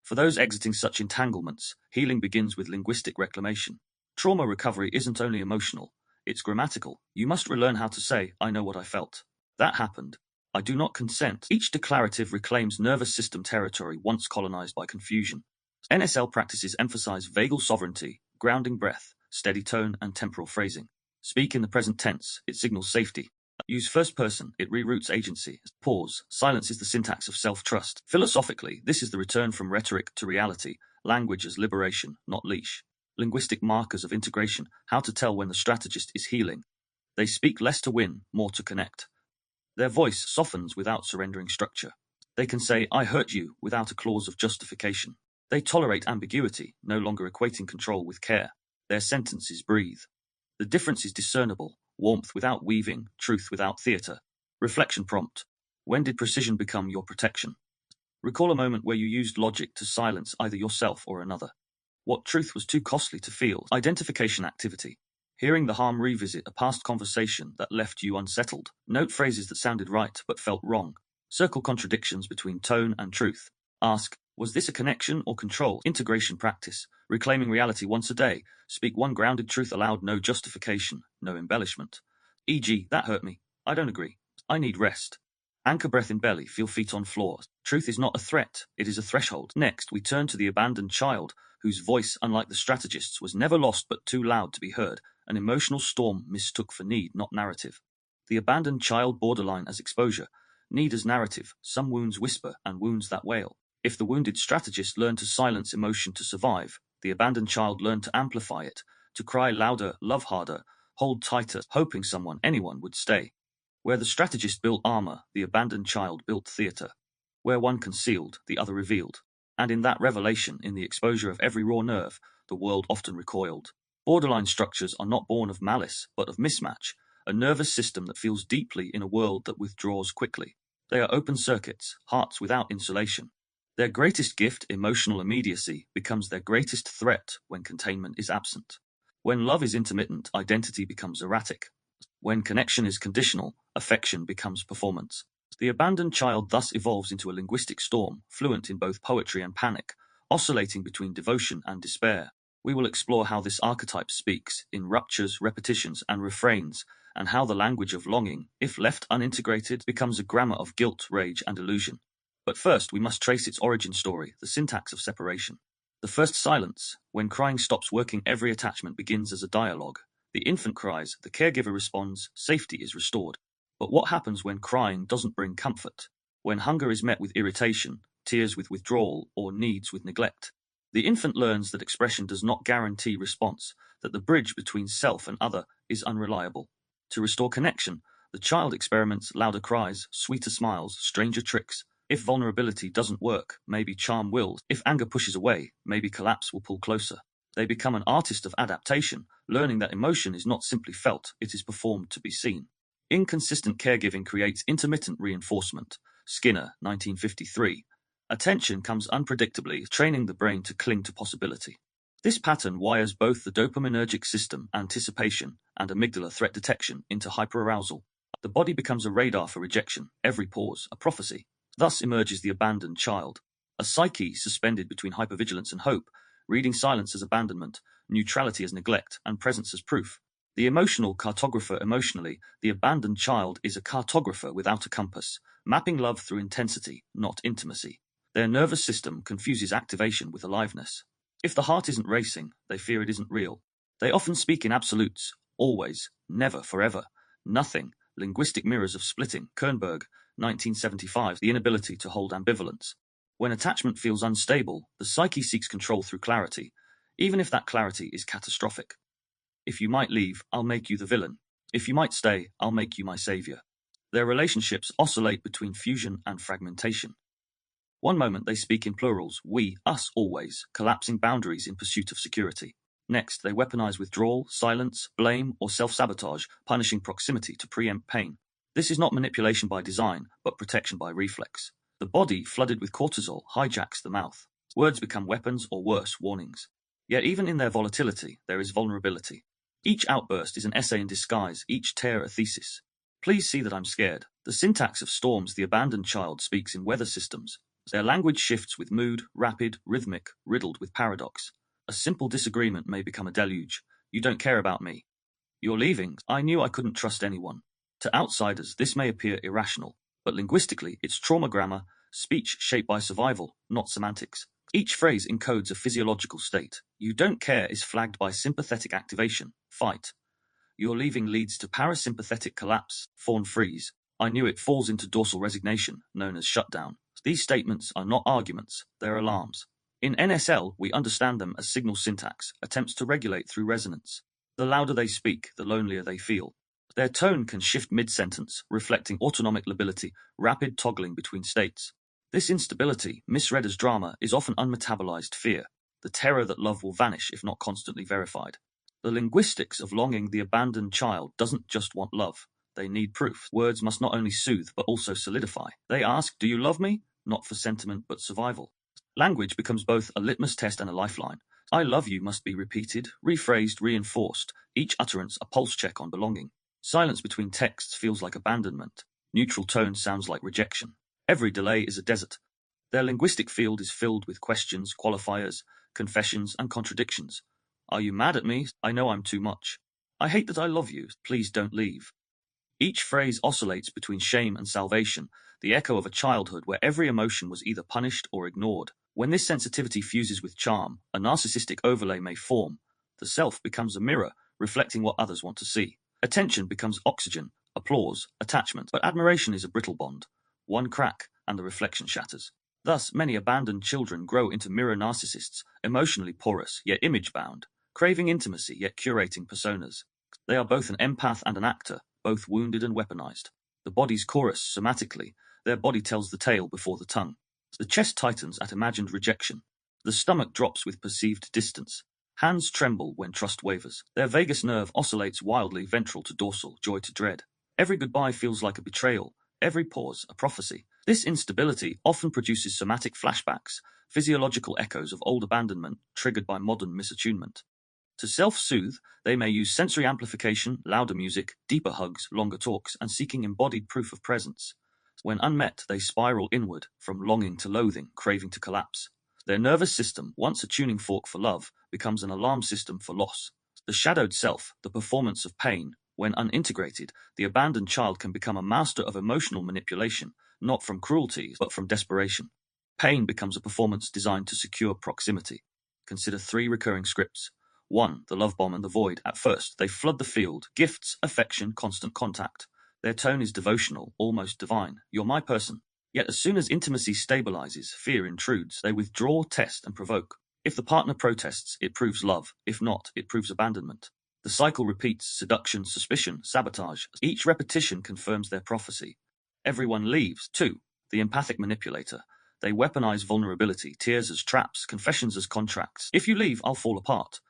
For those exiting such entanglements, healing begins with linguistic reclamation. Trauma recovery isn't only emotional, it's grammatical. You must relearn how to say, I know what I felt. That happened. I do not consent. Each declarative reclaims nervous system territory once colonized by confusion. NSL practices emphasize vagal sovereignty, grounding breath, steady tone, and temporal phrasing. Speak in the present tense, it signals safety. Use first person, it reroutes agency. Pause, silence is the syntax of self-trust. Philosophically, this is the return from rhetoric to reality, language as liberation, not leash. Linguistic markers of integration, how to tell when the strategist is healing. They speak less to win, more to connect. Their voice softens without surrendering structure. They can say, I hurt you, without a clause of justification. They tolerate ambiguity, no longer equating control with care. Their sentences breathe. The difference is discernible, warmth without weaving, truth without theatre. Reflection prompt. When did precision become your protection? Recall a moment where you used logic to silence either yourself or another. What truth was too costly to feel? Identification activity. Hearing the harm revisit a past conversation that left you unsettled. Note phrases that sounded right but felt wrong. Circle contradictions between tone and truth. Ask, was this a connection or control? Integration practice. Reclaiming reality once a day. Speak one grounded truth aloud, no justification, no embellishment. E.g., that hurt me. I don't agree. I need rest. Anchor breath in belly, feel feet on floor. Truth is not a threat, it is a threshold. Next, we turn to the abandoned child, whose voice, unlike the strategist's, was never lost but too loud to be heard. An emotional storm mistook for need, not narrative. The abandoned child borderline as exposure. Need as narrative. Some wounds whisper and wounds that wail. If the wounded strategist learned to silence emotion to survive, the abandoned child learned to amplify it, to cry louder, love harder, hold tighter, hoping someone, anyone would stay. Where the strategist built armor, the abandoned child built theater. Where one concealed, the other revealed. And in that revelation, in the exposure of every raw nerve, the world often recoiled. Borderline structures are not born of malice, but of mismatch, a nervous system that feels deeply in a world that withdraws quickly. They are open circuits, hearts without insulation. Their greatest gift, emotional immediacy, becomes their greatest threat when containment is absent. When love is intermittent, identity becomes erratic. When connection is conditional, affection becomes performance. The abandoned child thus evolves into a linguistic storm, fluent in both poetry and panic, oscillating between devotion and despair. We will explore how this archetype speaks, in ruptures, repetitions, and refrains, and how the language of longing, if left unintegrated, becomes a grammar of guilt, rage, and illusion. But first, we must trace its origin story, the syntax of separation. The first silence, when crying stops working, every attachment begins as a dialogue. The infant cries, the caregiver responds, safety is restored. But what happens when crying doesn't bring comfort? When hunger is met with irritation, tears with withdrawal, or needs with neglect? The infant learns that expression does not guarantee response, that the bridge between self and other is unreliable. To restore connection, the child experiments louder cries, sweeter smiles, stranger tricks. If vulnerability doesn't work, maybe charm will. If anger pushes away, maybe collapse will pull closer. They become an artist of adaptation, learning that emotion is not simply felt, it is performed to be seen. Inconsistent caregiving creates intermittent reinforcement. Skinner, 1953. Attention comes unpredictably, training the brain to cling to possibility. This pattern wires both the dopaminergic system, anticipation, and amygdala, threat detection, into hyperarousal. The body becomes a radar for rejection, every pause a prophecy. Thus emerges the abandoned child, a psyche suspended between hypervigilance and hope, reading silence as abandonment, neutrality as neglect, and presence as proof. The emotional cartographer. Emotionally, the abandoned child is a cartographer without a compass, mapping love through intensity, not intimacy. Their nervous system confuses activation with aliveness. If the heart isn't racing, they fear it isn't real. They often speak in absolutes, always, never, forever, nothing, linguistic mirrors of splitting. Kernberg, 1975. The inability to hold ambivalence. When attachment feels unstable, the psyche seeks control through clarity, even if that clarity is catastrophic. If you might leave, I'll make you the villain. If you might stay, I'll make you my savior. Their relationships oscillate between fusion and fragmentation. One moment they speak in plurals, we, us, always, collapsing boundaries in pursuit of security. Next, they weaponize withdrawal, silence, blame, or self-sabotage, punishing proximity to preempt pain. This is not manipulation by design, but protection by reflex. The body, flooded with cortisol, hijacks the mouth. Words become weapons or worse, warnings. Yet even in their volatility, there is vulnerability. Each outburst is an essay in disguise, each tear a thesis. Please see that I'm scared. The syntax of storms. The abandoned child speaks in weather systems. Their language shifts with mood, rapid, rhythmic, riddled with paradox. A simple disagreement may become a deluge. You don't care about me. You're leaving. I knew I couldn't trust anyone. To outsiders, this may appear irrational, but linguistically, it's trauma grammar, speech shaped by survival, not semantics. Each phrase encodes a physiological state. You don't care is flagged by sympathetic activation, fight. Your leaving leads to parasympathetic collapse, fawn freeze. I knew it falls into dorsal resignation, known as shutdown. These statements are not arguments, they're alarms. In NSL, we understand them as signal syntax, attempts to regulate through resonance. The louder they speak, the lonelier they feel. Their tone can shift mid-sentence, reflecting autonomic lability, rapid toggling between states. This instability, misread as drama, is often unmetabolized fear, the terror that love will vanish if not constantly verified. The linguistics of longing. The abandoned child doesn't just want love. They need proof. Words must not only soothe, but also solidify. They ask, do you love me? Not for sentiment, but survival. Language becomes both a litmus test and a lifeline. I love you must be repeated, rephrased, reinforced, each utterance a pulse check on belonging. Silence between texts feels like abandonment. Neutral tone sounds like rejection. Every delay is a desert. Their linguistic field is filled with questions, qualifiers, confessions, and contradictions. Are you mad at me? I know I'm too much. I hate that I love you. Please don't leave. Each phrase oscillates between shame and salvation, the echo of a childhood where every emotion was either punished or ignored. When this sensitivity fuses with charm, a narcissistic overlay may form. The self becomes a mirror, reflecting what others want to see. Attention becomes oxygen, applause, attachment, but admiration is a brittle bond. One crack, and the reflection shatters. Thus, many abandoned children grow into mirror narcissists, emotionally porous, yet image-bound, craving intimacy, yet curating personas. They are both an empath and an actor, both wounded and weaponized. The body's chorus somatically, their body tells the tale before the tongue. The chest tightens at imagined rejection. The stomach drops with perceived distance. Hands tremble when trust wavers. Their vagus nerve oscillates wildly, ventral to dorsal, joy to dread. Every goodbye feels like a betrayal, every pause a prophecy. This instability often produces somatic flashbacks, physiological echoes of old abandonment triggered by modern misattunement. To self-soothe, they may use sensory amplification, louder music, deeper hugs, longer talks, and seeking embodied proof of presence. When unmet, they spiral inward, from longing to loathing, craving to collapse. Their nervous system, once a tuning fork for love, becomes an alarm system for loss. The shadowed self, the performance of pain, when unintegrated, the abandoned child can become a master of emotional manipulation, not from cruelty, but from desperation. Pain becomes a performance designed to secure proximity. Consider 3 recurring scripts. 1. The love bomb and the void. At first, they flood the field, gifts, affection, constant contact. Their tone is devotional, almost divine. You're my person. Yet as soon as intimacy stabilizes, fear intrudes. They withdraw, test, and provoke. If the partner protests, it proves love. If not, it proves abandonment. The cycle repeats: seduction, suspicion, sabotage. Each repetition confirms their prophecy. Everyone leaves. 2. The empathic manipulator. They weaponize vulnerability, tears as traps, confessions as contracts. If you leave, I'll fall apart.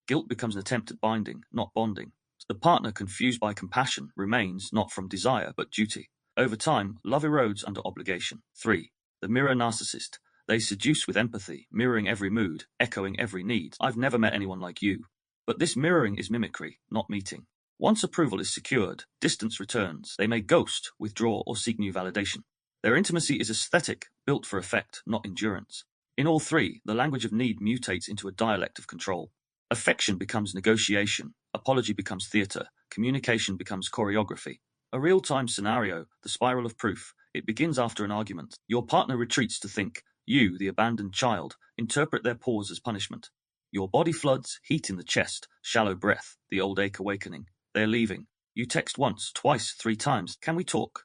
Guilt becomes an attempt at binding, not bonding. The partner confused by compassion remains not from desire but duty. Over time, love erodes under obligation. 3. The mirror narcissist. They seduce with empathy, mirroring every mood, echoing every need. I've never met anyone like you. But this mirroring is mimicry, not meeting. Once approval is secured, distance returns. They may ghost, withdraw, or seek new validation. Their intimacy is aesthetic, built for effect, not endurance. In all three, the language of need mutates into a dialect of control. Affection becomes negotiation, apology becomes theatre, communication becomes choreography. A real-time scenario, the spiral of proof. It begins after an argument. Your partner retreats to think. You, the abandoned child, interpret their pause as punishment. Your body floods, heat in the chest, shallow breath, the old ache awakening. They're leaving. You text once, twice, 3 times. Can we talk?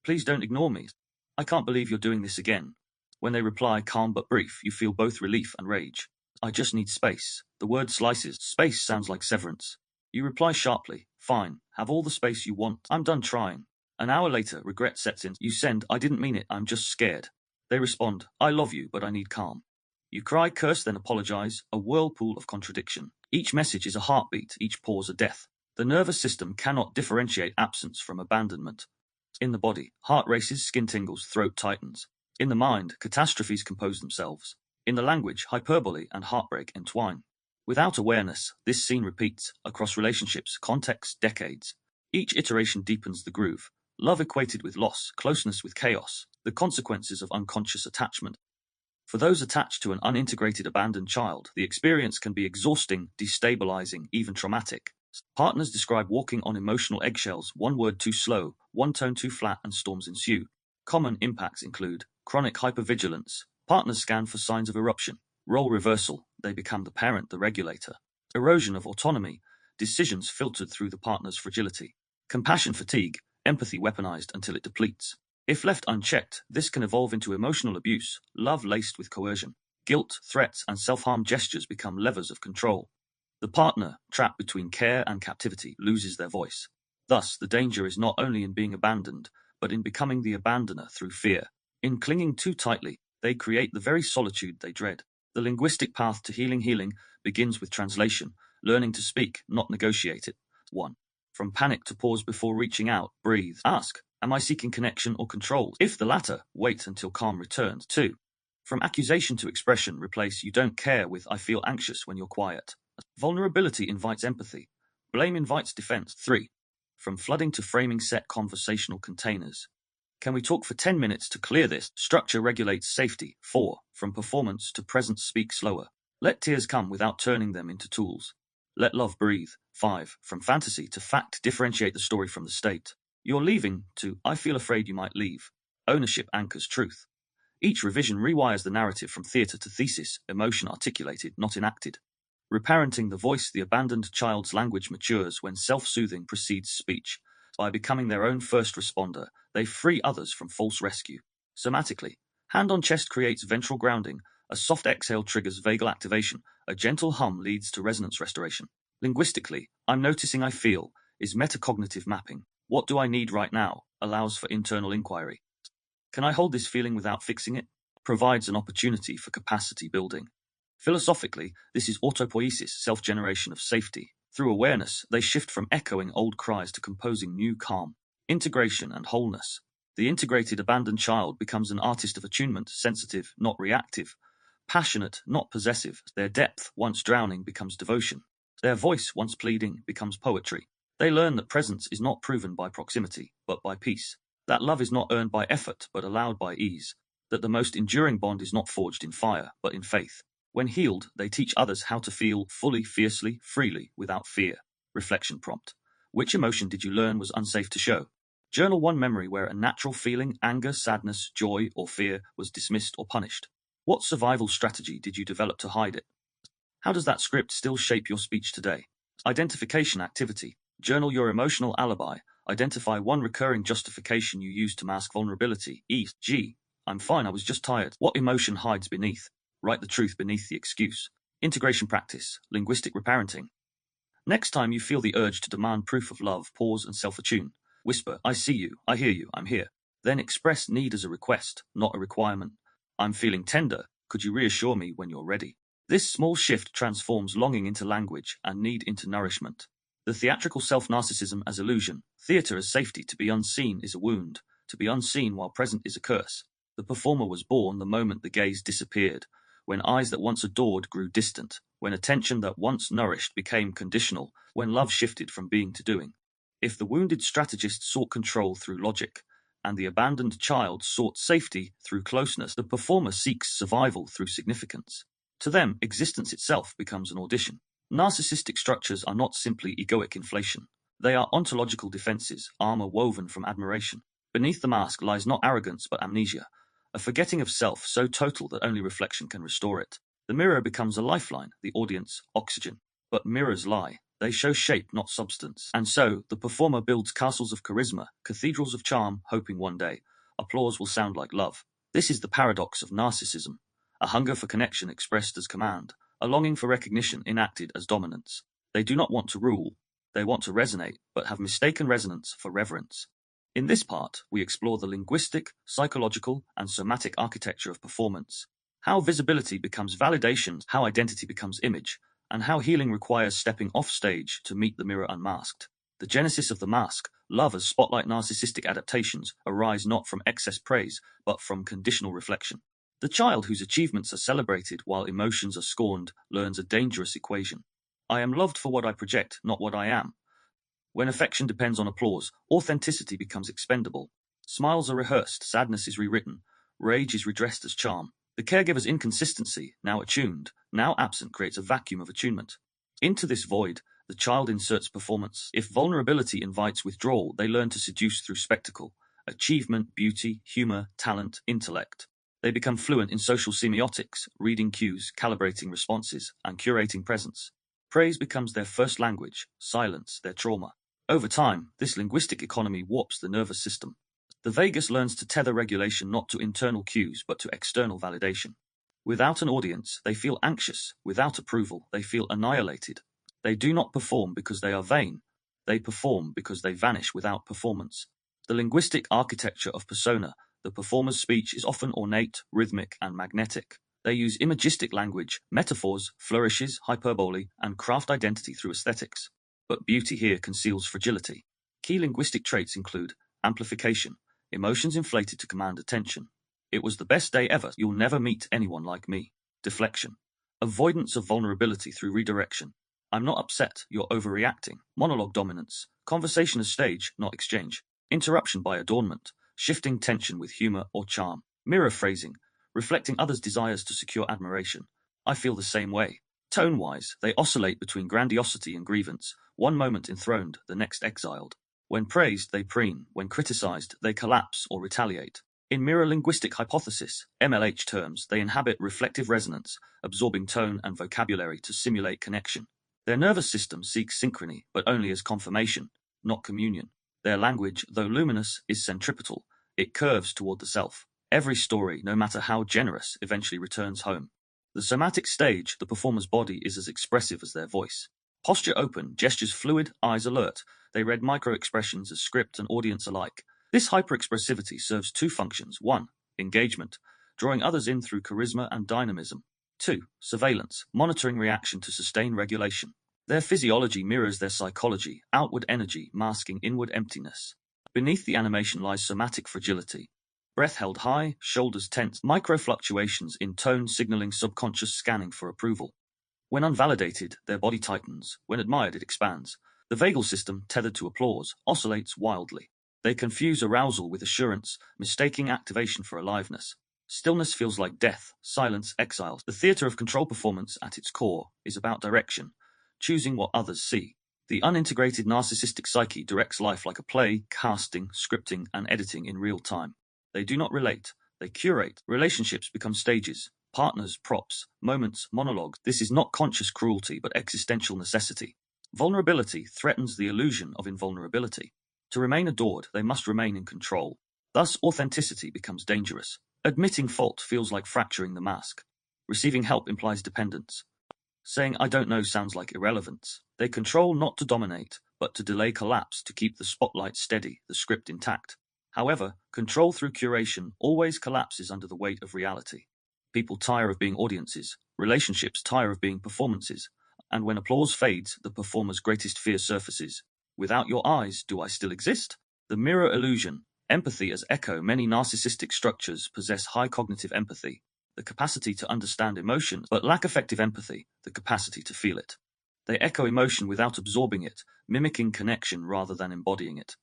Please don't ignore me. I can't believe you're doing this again. When they reply calm but brief, you feel both relief and rage. I just need space. The word slices. Space sounds like severance. You reply sharply. Fine. Have all the space you want. I'm done trying. An hour later, regret sets in. You send, I didn't mean it, I'm just scared. They respond, I love you, but I need calm. You cry, curse, then apologize, a whirlpool of contradiction. Each message is a heartbeat, each pause a death. The nervous system cannot differentiate absence from abandonment. In the body, heart races, skin tingles, throat tightens. In the mind, catastrophes compose themselves. In the language, hyperbole and heartbreak entwine. Without awareness, this scene repeats across relationships, contexts, decades. Each iteration deepens the groove. Love equated with loss, closeness with chaos, the consequences of unconscious attachment. For those attached to an unintegrated abandoned child, the experience can be exhausting, destabilizing, even traumatic. Partners describe walking on emotional eggshells, one word too slow, one tone too flat, and storms ensue. Common impacts include chronic hypervigilance. Partners scan for signs of eruption. Role reversal. They become the parent, the regulator. Erosion of autonomy. Decisions filtered through the partner's fragility. Compassion fatigue. Empathy weaponized until it depletes. If left unchecked, this can evolve into emotional abuse, love laced with coercion. Guilt, threats, and self-harm gestures become levers of control. The partner, trapped between care and captivity, loses their voice. Thus, the danger is not only in being abandoned, but in becoming the abandoner through fear. In clinging too tightly, they create the very solitude they dread. The linguistic path to healing begins with translation, learning to speak, not negotiate it. 1. From panic to pause before reaching out, breathe. Ask, am I seeking connection or control? If the latter, wait until calm returns. 2. From accusation to expression, replace you don't care with I feel anxious when you're quiet. Vulnerability invites empathy. Blame invites defense. 3. From flooding to framing, set conversational containers. Can we talk for 10 minutes to clear this? Structure regulates safety. 4. From performance to presence, speak slower. Let tears come without turning them into tools. Let love breathe. 5. From fantasy to fact, differentiate the story from the state. You're leaving to I feel afraid you might leave. Ownership anchors truth. Each revision rewires the narrative from theatre to thesis, emotion articulated, not enacted. Reparenting the voice, the abandoned child's language matures when self-soothing precedes speech. By becoming their own first responder, they free others from false rescue. Somatically, hand on chest creates ventral grounding, a soft exhale triggers vagal activation, a gentle hum leads to resonance restoration. Linguistically, I'm noticing I feel, is metacognitive mapping. What do I need right now? Allows for internal inquiry. Can I hold this feeling without fixing it? Provides an opportunity for capacity building. Philosophically, this is autopoiesis, self-generation of safety. Through awareness, they shift from echoing old cries to composing new calm. Integration and wholeness. The integrated abandoned child becomes an artist of attunement, sensitive, not reactive. Passionate, not possessive. Their depth, once drowning, becomes devotion. Their voice, once pleading, becomes poetry. They learn that presence is not proven by proximity, but by peace. That love is not earned by effort, but allowed by ease. That the most enduring bond is not forged in fire, but in faith. When healed, they teach others how to feel fully, fiercely, freely, without fear. Reflection prompt. Which emotion did you learn was unsafe to show? Journal one memory where a natural feeling, anger, sadness, joy, or fear was dismissed or punished. What survival strategy did you develop to hide it? How does that script still shape your speech today? Identification activity. Journal your emotional alibi. Identify one recurring justification you use to mask vulnerability. E.g., I'm fine, I was just tired. What emotion hides beneath? Write the truth beneath the excuse. Integration practice. Linguistic reparenting. Next time you feel the urge to demand proof of love, pause and self-attune. Whisper, I see you, I hear you, I'm here. Then express need as a request, not a requirement. I'm feeling tender. Could you reassure me when you're ready? This small shift transforms longing into language and need into nourishment. The theatrical self-narcissism as illusion, theatre as safety. To be unseen is a wound, to be unseen while present is a curse. The performer was born the moment the gaze disappeared, when eyes that once adored grew distant, when attention that once nourished became conditional, when love shifted from being to doing. If the wounded strategist sought control through logic, and the abandoned child sought safety through closeness, the performer seeks survival through significance. To them, existence itself becomes an audition. Narcissistic structures are not simply egoic inflation. They are ontological defenses, armor woven from admiration. Beneath the mask lies not arrogance but amnesia, a forgetting of self so total that only reflection can restore it. The mirror becomes a lifeline, the audience, oxygen. But mirrors lie. They show shape, not substance. And so, the performer builds castles of charisma, cathedrals of charm, hoping one day applause will sound like love. This is the paradox of narcissism. A hunger for connection expressed as command, a longing for recognition enacted as dominance. They do not want to rule, they want to resonate, but have mistaken resonance for reverence. In this part, we explore the linguistic, psychological, and somatic architecture of performance, how visibility becomes validation, how identity becomes image, and how healing requires stepping off stage to meet the mirror unmasked. The genesis of the mask, love as spotlight. Narcissistic adaptations arise not from excess praise, but from conditional reflection. The child whose achievements are celebrated while emotions are scorned learns a dangerous equation. I am loved for what I project, not what I am. When affection depends on applause, authenticity becomes expendable. Smiles are rehearsed, sadness is rewritten, rage is redressed as charm. The caregiver's inconsistency, now attuned, now absent, creates a vacuum of attunement. Into this void, the child inserts performance. If vulnerability invites withdrawal, they learn to seduce through spectacle, achievement, beauty, humor, talent, intellect. They become fluent in social semiotics, reading cues, calibrating responses, and curating presence. Praise becomes their first language, silence their trauma. Over time, this linguistic economy warps the nervous system. The vagus learns to tether regulation not to internal cues but to external validation. Without an audience, they feel anxious. Without approval, they feel annihilated. They do not perform because they are vain. They perform because they vanish without performance. The linguistic architecture of persona. The performer's speech is often ornate, rhythmic, and magnetic. They use imagistic language, metaphors, flourishes, hyperbole, and craft identity through aesthetics. But beauty here conceals fragility. Key linguistic traits include amplification, emotions inflated to command attention. It was the best day ever, you'll never meet anyone like me. Deflection, avoidance of vulnerability through redirection. I'm not upset, you're overreacting. Monologue dominance, conversation as stage, not exchange. Interruption by adornment, shifting tension with humor or charm. Mirror phrasing, reflecting others' desires to secure admiration. I feel the same way. Tone-wise, they oscillate between grandiosity and grievance, one moment enthroned, the next exiled. When praised, they preen. When criticized, they collapse or retaliate. In mirror linguistic hypothesis, MLH terms, they inhabit reflective resonance, absorbing tone and vocabulary to simulate connection. Their nervous system seeks synchrony, but only as confirmation, not communion. Their language, though luminous, is centripetal. It curves toward the self. Every story, no matter how generous, eventually returns home. The somatic stage, the performer's body, is as expressive as their voice. Posture open, gestures fluid, eyes alert. They read micro-expressions as script and audience alike. This hyperexpressivity serves two functions. 1. Engagement, drawing others in through charisma and dynamism. 2. Surveillance, monitoring reaction to sustain regulation. Their physiology mirrors their psychology, outward energy masking inward emptiness. Beneath the animation lies somatic fragility. Breath held high, shoulders tense, micro-fluctuations in tone signaling subconscious scanning for approval. When unvalidated, their body tightens. When admired, it expands. The vagal system, tethered to applause, oscillates wildly. They confuse arousal with assurance, mistaking activation for aliveness. Stillness feels like death, silence, exile. The theatre of control performance, at its core, is about direction, choosing what others see. The unintegrated narcissistic psyche directs life like a play, casting, scripting, and editing in real time. They do not relate, they curate. Relationships become stages, partners, props, moments, monologues. This is not conscious cruelty, but existential necessity. Vulnerability threatens the illusion of invulnerability. To remain adored, they must remain in control. Thus, authenticity becomes dangerous. Admitting fault feels like fracturing the mask. Receiving help implies dependence. Saying I don't know sounds like irrelevance. They control not to dominate, but to delay collapse to keep the spotlight steady, the script intact. However, control through curation always collapses under the weight of reality. People tire of being audiences, relationships tire of being performances, and when applause fades, the performer's greatest fear surfaces. Without your eyes, do I still exist? The mirror illusion. Empathy as echo. Many narcissistic structures possess high cognitive empathy, the capacity to understand emotion, but lack effective empathy, the capacity to feel it. They echo emotion without absorbing it, mimicking connection rather than embodying it.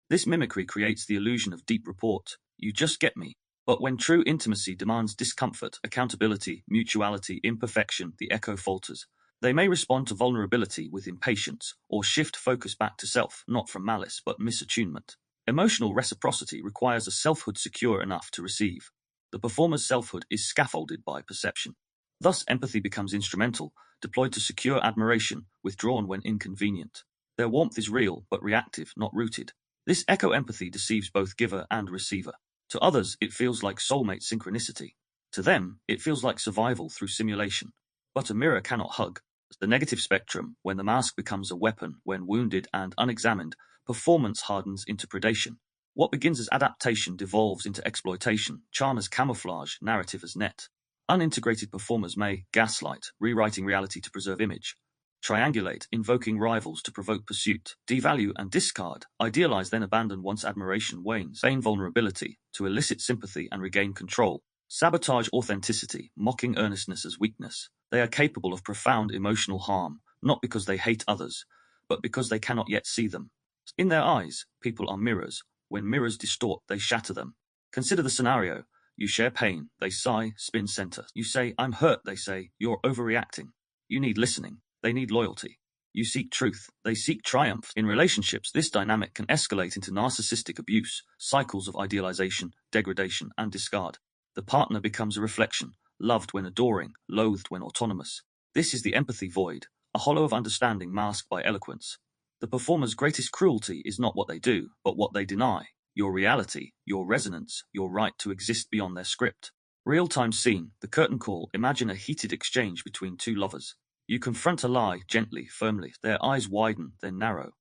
This mimicry creates the illusion of deep rapport. You just get me. But when true intimacy demands discomfort, accountability, mutuality, imperfection, the echo falters. They may respond to vulnerability with impatience, or shift focus back to self, not from malice but misattunement. Emotional reciprocity requires a selfhood secure enough to receive. The performer's selfhood is scaffolded by perception. Thus, empathy becomes instrumental, deployed to secure admiration, withdrawn when inconvenient. Their warmth is real, but reactive, not rooted. This echo empathy deceives both giver and receiver. To others, it feels like soulmate synchronicity. To them, it feels like survival through simulation. But a mirror cannot hug. The negative spectrum, when the mask becomes a weapon, when wounded and unexamined, performance hardens into predation. What begins as adaptation devolves into exploitation, charm as camouflage, narrative as net. Unintegrated performers may gaslight, rewriting reality to preserve image. Triangulate, invoking rivals to provoke pursuit. Devalue and discard, idealize then abandon once admiration wanes. Feign vulnerability, to elicit sympathy and regain control. Sabotage authenticity, mocking earnestness as weakness. They are capable of profound emotional harm, not because they hate others, but because they cannot yet see them. In their eyes, people are mirrors. When mirrors distort, they shatter them. Consider the scenario. You share pain, they sigh, spin center. You say, I'm hurt, they say, you're overreacting. You need listening, they need loyalty. You seek truth, they seek triumph. In relationships, this dynamic can escalate into narcissistic abuse, cycles of idealization, degradation, and discard. The partner becomes a reflection, loved when adoring, loathed when autonomous. This is the empathy void, a hollow of understanding masked by eloquence. The performer's greatest cruelty is not what they do, but what they deny. Your reality, your resonance, your right to exist beyond their script. Real-time scene, the curtain call. Imagine a heated exchange between two lovers. You confront a lie gently, firmly. Their eyes widen, then narrow.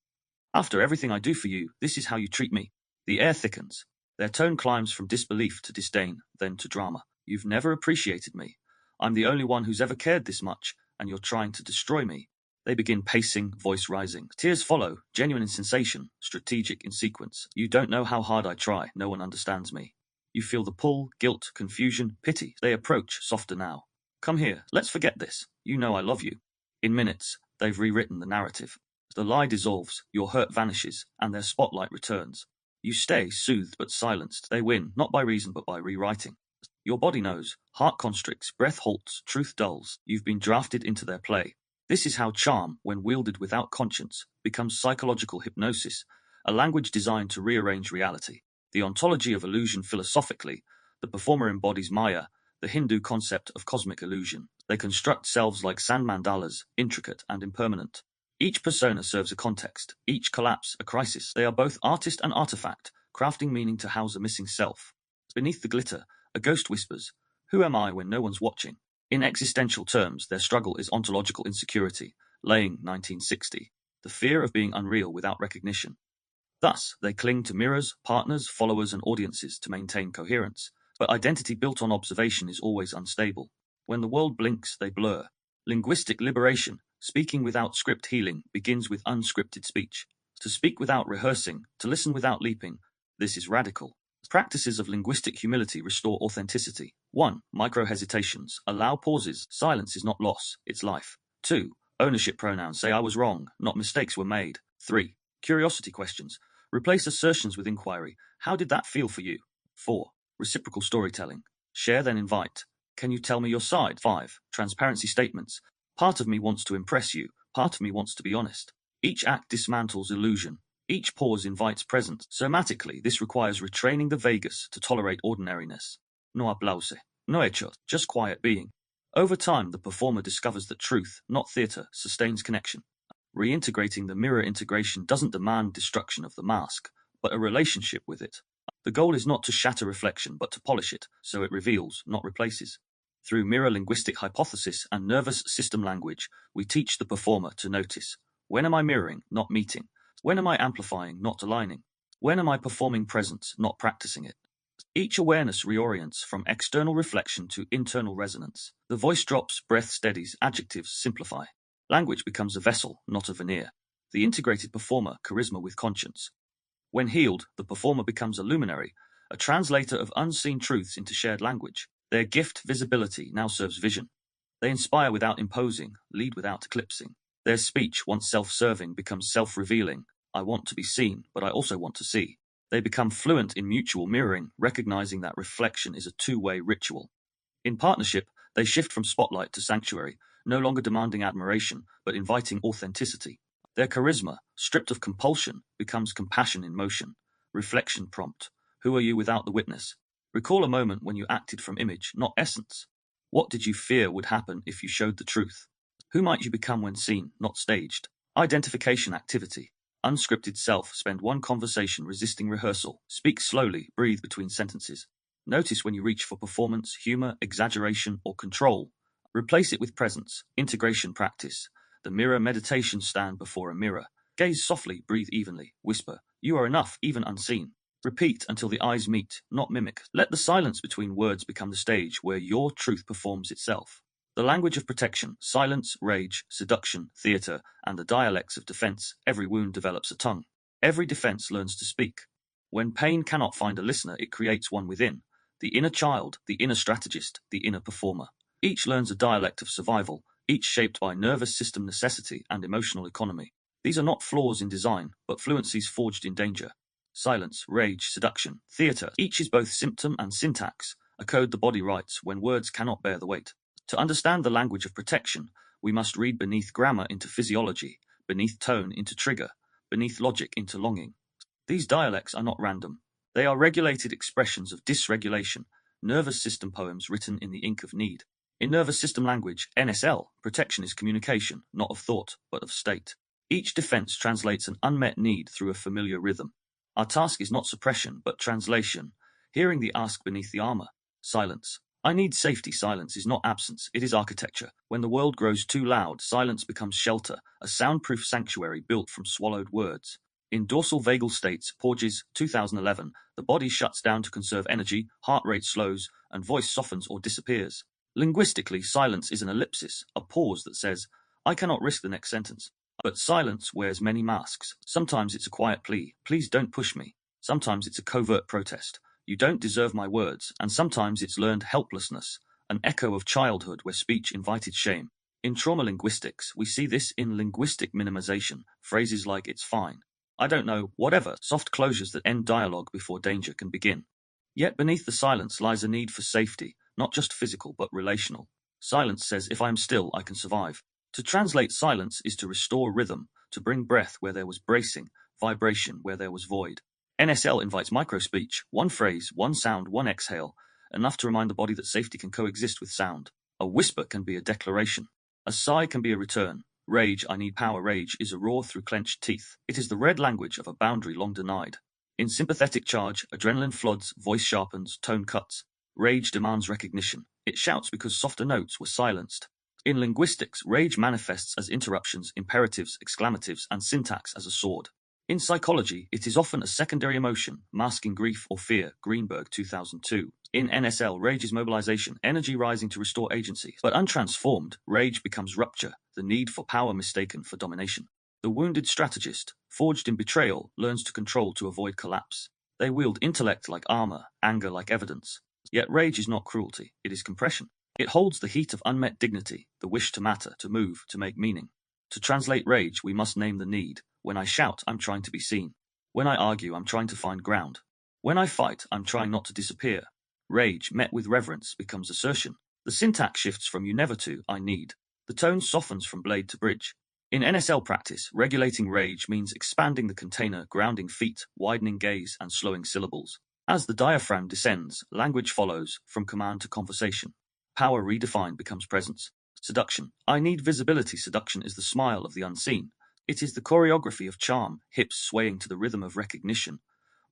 After everything I do for you, this is how you treat me. The air thickens. Their tone climbs from disbelief to disdain, then to drama. You've never appreciated me. I'm the only one who's ever cared this much, and you're trying to destroy me. They begin pacing, voice rising. Tears follow, genuine in sensation, strategic in sequence. You don't know how hard I try, no one understands me. You feel the pull, guilt, confusion, pity. They approach, softer now. Come here, let's forget this. You know I love you. In minutes, they've rewritten the narrative. The lie dissolves, your hurt vanishes, and their spotlight returns. You stay, soothed but silenced. They win, not by reason but by rewriting. Your body knows, heart constricts, breath halts, truth dulls. You've been drafted into their play. This is how charm, when wielded without conscience, becomes psychological hypnosis, a language designed to rearrange reality. The ontology of illusion philosophically, the performer embodies Maya, the Hindu concept of cosmic illusion. They construct selves like sand mandalas, intricate and impermanent. Each persona serves a context, each collapse a crisis. They are both artist and artifact, crafting meaning to house a missing self. Beneath the glitter, a ghost whispers, "Who am I when no one's watching?" In existential terms, their struggle is ontological insecurity, Laying 1960, the fear of being unreal without recognition. Thus, they cling to mirrors, partners, followers, and audiences to maintain coherence. But identity built on observation is always unstable. When the world blinks, they blur. Linguistic liberation, speaking without script healing, begins with unscripted speech. To speak without rehearsing, to listen without leaping, this is radical. Practices of linguistic humility restore authenticity. 1. Micro-hesitations. Allow pauses. Silence is not loss, it's life. 2. Ownership pronouns. Say I was wrong, not mistakes were made. 3. Curiosity questions. Replace assertions with inquiry. How did that feel for you? 4. Reciprocal storytelling. Share then invite. Can you tell me your side? 5. Transparency statements. Part of me wants to impress you. Part of me wants to be honest. Each act dismantles illusion. Each pause invites presence. Somatically, this requires retraining the vagus to tolerate ordinariness. No aplause, no hecho, just quiet being. Over time, the performer discovers that truth, not theatre, sustains connection. Reintegrating the mirror integration doesn't demand destruction of the mask, but a relationship with it. The goal is not to shatter reflection, but to polish it, so it reveals, not replaces. Through mirror linguistic hypothesis and nervous system language, we teach the performer to notice. When am I mirroring, not meeting? When am I amplifying, not aligning? When am I performing presence, not practicing it? Each awareness reorients from external reflection to internal resonance. The voice drops, breath steadies, adjectives simplify. Language becomes a vessel, not a veneer. The integrated performer, charisma with conscience. When healed, the performer becomes a luminary, a translator of unseen truths into shared language. Their gift, visibility, now serves vision. They inspire without imposing, lead without eclipsing. Their speech, once self-serving, becomes self-revealing. I want to be seen, but I also want to see. They become fluent in mutual mirroring, recognizing that reflection is a two-way ritual. In partnership, they shift from spotlight to sanctuary, no longer demanding admiration, but inviting authenticity. Their charisma, stripped of compulsion, becomes compassion in motion. Reflection prompt. Who are you without the witness? Recall a moment when you acted from image, not essence. What did you fear would happen if you showed the truth? Who might you become when seen, not staged? Identification activity. Unscripted self, spend one conversation resisting rehearsal. Speak slowly, breathe between sentences. Notice when you reach for performance, humor, exaggeration, or control. Replace it with presence, integration practice. The mirror meditation, stand before a mirror. Gaze softly, breathe evenly, whisper, you are enough, even unseen. Repeat until the eyes meet, not mimic. Let the silence between words become the stage where your truth performs itself. The language of protection, silence, rage, seduction, theatre, and the dialects of defense. Every wound develops a tongue. Every defense learns to speak. When pain cannot find a listener, it creates one within. The inner child, the inner strategist, the inner performer. Each learns a dialect of survival, each shaped by nervous system necessity and emotional economy. These are not flaws in design, but fluencies forged in danger. Silence, rage, seduction, theatre, each is both symptom and syntax, a code the body writes when words cannot bear the weight. To understand the language of protection, we must read beneath grammar into physiology, beneath tone into trigger, beneath logic into longing. These dialects are not random. They are regulated expressions of dysregulation, nervous system poems written in the ink of need. In nervous system language, NSL, protection is communication, not of thought, but of state. Each defense translates an unmet need through a familiar rhythm. Our task is not suppression, but translation, hearing the ask beneath the armor. Silence. I need safety. Silence is not absence, it is architecture. When the world grows too loud, silence becomes shelter, a soundproof sanctuary built from swallowed words. In dorsal vagal states, Porges, 2011, the body shuts down to conserve energy, heart rate slows, and voice softens or disappears. Linguistically, silence is an ellipsis, a pause that says, I cannot risk the next sentence. But silence wears many masks. Sometimes it's a quiet plea, please don't push me. Sometimes it's a covert protest, you don't deserve my words. And sometimes it's learned helplessness, an echo of childhood where speech invited shame. In trauma linguistics, we see this in linguistic minimization, phrases like it's fine, I don't know, whatever, soft closures that end dialogue before danger can begin. Yet beneath the silence lies a need for safety, not just physical but relational. Silence says if I am still, I can survive. To translate silence is to restore rhythm, to bring breath where there was bracing, vibration where there was void. NSL invites microspeech, one phrase, one sound, one exhale, enough to remind the body that safety can coexist with sound. A whisper can be a declaration. A sigh can be a return. Rage, I need power. Rage is a roar through clenched teeth. It is the red language of a boundary long denied. In sympathetic charge, adrenaline floods, voice sharpens, tone cuts. Rage demands recognition. It shouts because softer notes were silenced. In linguistics, rage manifests as interruptions, imperatives, exclamatives, and syntax as a sword. In psychology, it is often a secondary emotion, masking grief or fear. Greenberg, 2002. In NSL, rage is mobilization, energy rising to restore agency. But untransformed, rage becomes rupture, the need for power mistaken for domination. The wounded strategist, forged in betrayal, learns to control to avoid collapse. They wield intellect like armor, anger like evidence. Yet rage is not cruelty, it is compression. It holds the heat of unmet dignity, the wish to matter, to move, to make meaning. To translate rage, we must name the need. When I shout, I'm trying to be seen. When I argue, I'm trying to find ground. When I fight, I'm trying not to disappear. Rage, met with reverence, becomes assertion. The syntax shifts from you never to I need. The tone softens from blade to bridge. In NSL practice, regulating rage means expanding the container, grounding feet, widening gaze, and slowing syllables. As the diaphragm descends, language follows, from command to conversation. Power redefined becomes presence. Seduction. I need visibility. Seduction is the smile of the unseen. It is the choreography of charm, hips swaying to the rhythm of recognition,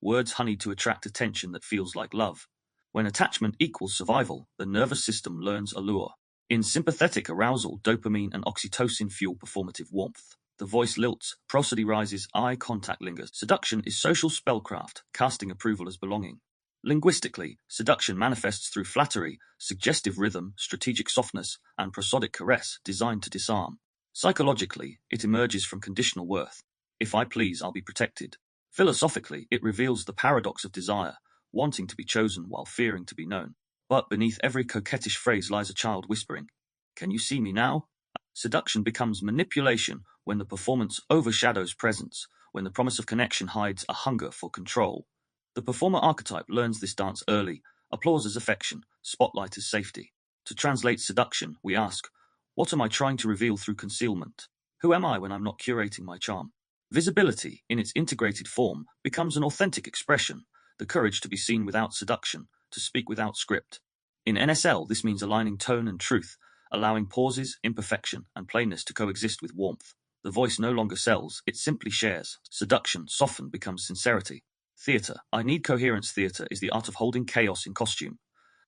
words honeyed to attract attention that feels like love. When attachment equals survival, the nervous system learns allure. In sympathetic arousal, dopamine and oxytocin fuel performative warmth. The voice lilts, prosody rises, eye contact lingers. Seduction is social spellcraft, casting approval as belonging. Linguistically, seduction manifests through flattery, suggestive rhythm, strategic softness, and prosodic caress designed to disarm. Psychologically, it emerges from conditional worth. If I please, I'll be protected. Philosophically, it reveals the paradox of desire, wanting to be chosen while fearing to be known. But beneath every coquettish phrase lies a child whispering, "Can you see me now?" Seduction becomes manipulation when the performance overshadows presence, when the promise of connection hides a hunger for control. The performer archetype learns this dance early. Applause is affection, spotlight is safety. To translate seduction, we ask, what am I trying to reveal through concealment? Who am I when I'm not curating my charm? Visibility, in its integrated form, becomes an authentic expression, the courage to be seen without seduction, to speak without script. In NSL, this means aligning tone and truth, allowing pauses, imperfection, and plainness to coexist with warmth. The voice no longer sells, it simply shares. Seduction, softened, becomes sincerity. Theatre. I need coherence. Theatre is the art of holding chaos in costume.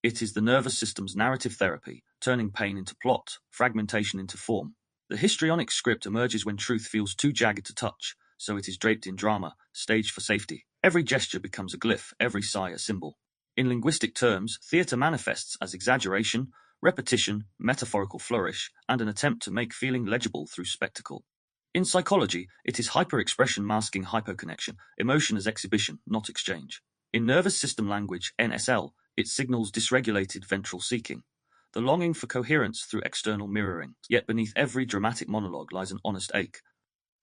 It is the nervous system's narrative therapy, turning pain into plot, fragmentation into form. The histrionic script emerges when truth feels too jagged to touch, so it is draped in drama, staged for safety. Every gesture becomes a glyph, every sigh a symbol. In linguistic terms, theatre manifests as exaggeration, repetition, metaphorical flourish, and an attempt to make feeling legible through spectacle. In psychology, it is hyper-expression masking hypoconnection, emotion as exhibition, not exchange. In nervous system language, NSL, it signals dysregulated ventral seeking, the longing for coherence through external mirroring. Yet beneath every dramatic monologue lies an honest ache.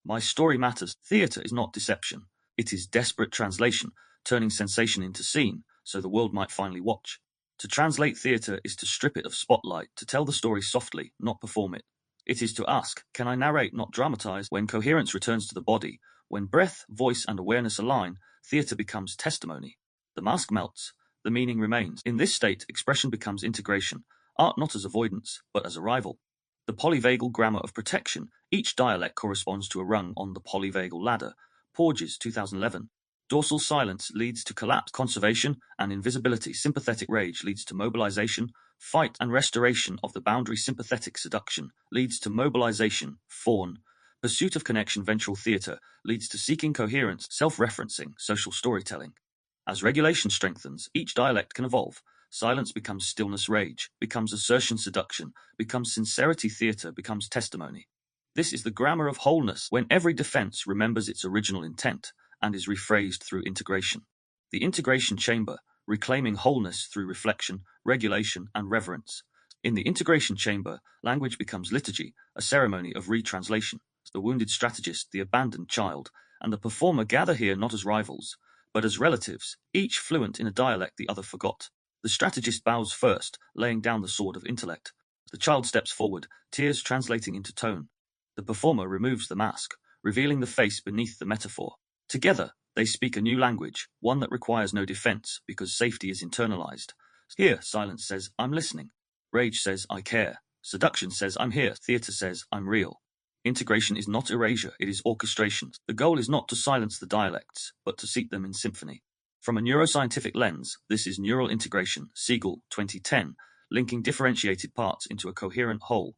My story matters. Theatre is not deception. It is desperate translation, turning sensation into scene, so the world might finally watch. To translate theatre is to strip it of spotlight, to tell the story softly, not perform it. It is to ask, can I narrate, not dramatize? When coherence returns to the body, when breath, voice, and awareness align, theatre becomes testimony. The mask melts, the meaning remains. In this state, expression becomes integration, art not as avoidance, but as arrival. The polyvagal grammar of protection. Each dialect corresponds to a rung on the polyvagal ladder. Porges, 2011. Dorsal silence leads to collapse, conservation, and invisibility. Sympathetic rage leads to mobilization. Fight and restoration of the boundary. Sympathetic seduction leads to mobilization. Fawn. Pursuit of connection. Ventral theatre leads to seeking coherence, self-referencing, social storytelling. As regulation strengthens, each dialect can evolve. Silence becomes stillness. Rage becomes assertion. Seduction becomes sincerity. Theatre becomes testimony. This is the grammar of wholeness, when every defense remembers its original intent and is rephrased through integration. The integration chamber, reclaiming wholeness through reflection, regulation, and reverence. In the integration chamber, language becomes liturgy, a ceremony of retranslation. The wounded strategist, the abandoned child, and the performer gather here not as rivals, but as relatives, each fluent in a dialect the other forgot. The strategist bows first, laying down the sword of intellect. The child steps forward, tears translating into tone. The performer removes the mask, revealing the face beneath the metaphor. Together, they speak a new language, one that requires no defense, because safety is internalized. Here, silence says, I'm listening. Rage says, I care. Seduction says, I'm here. Theatre says, I'm real. Integration is not erasure, it is orchestration. The goal is not to silence the dialects, but to seat them in symphony. From a neuroscientific lens, this is neural integration, Siegel, 2010, linking differentiated parts into a coherent whole.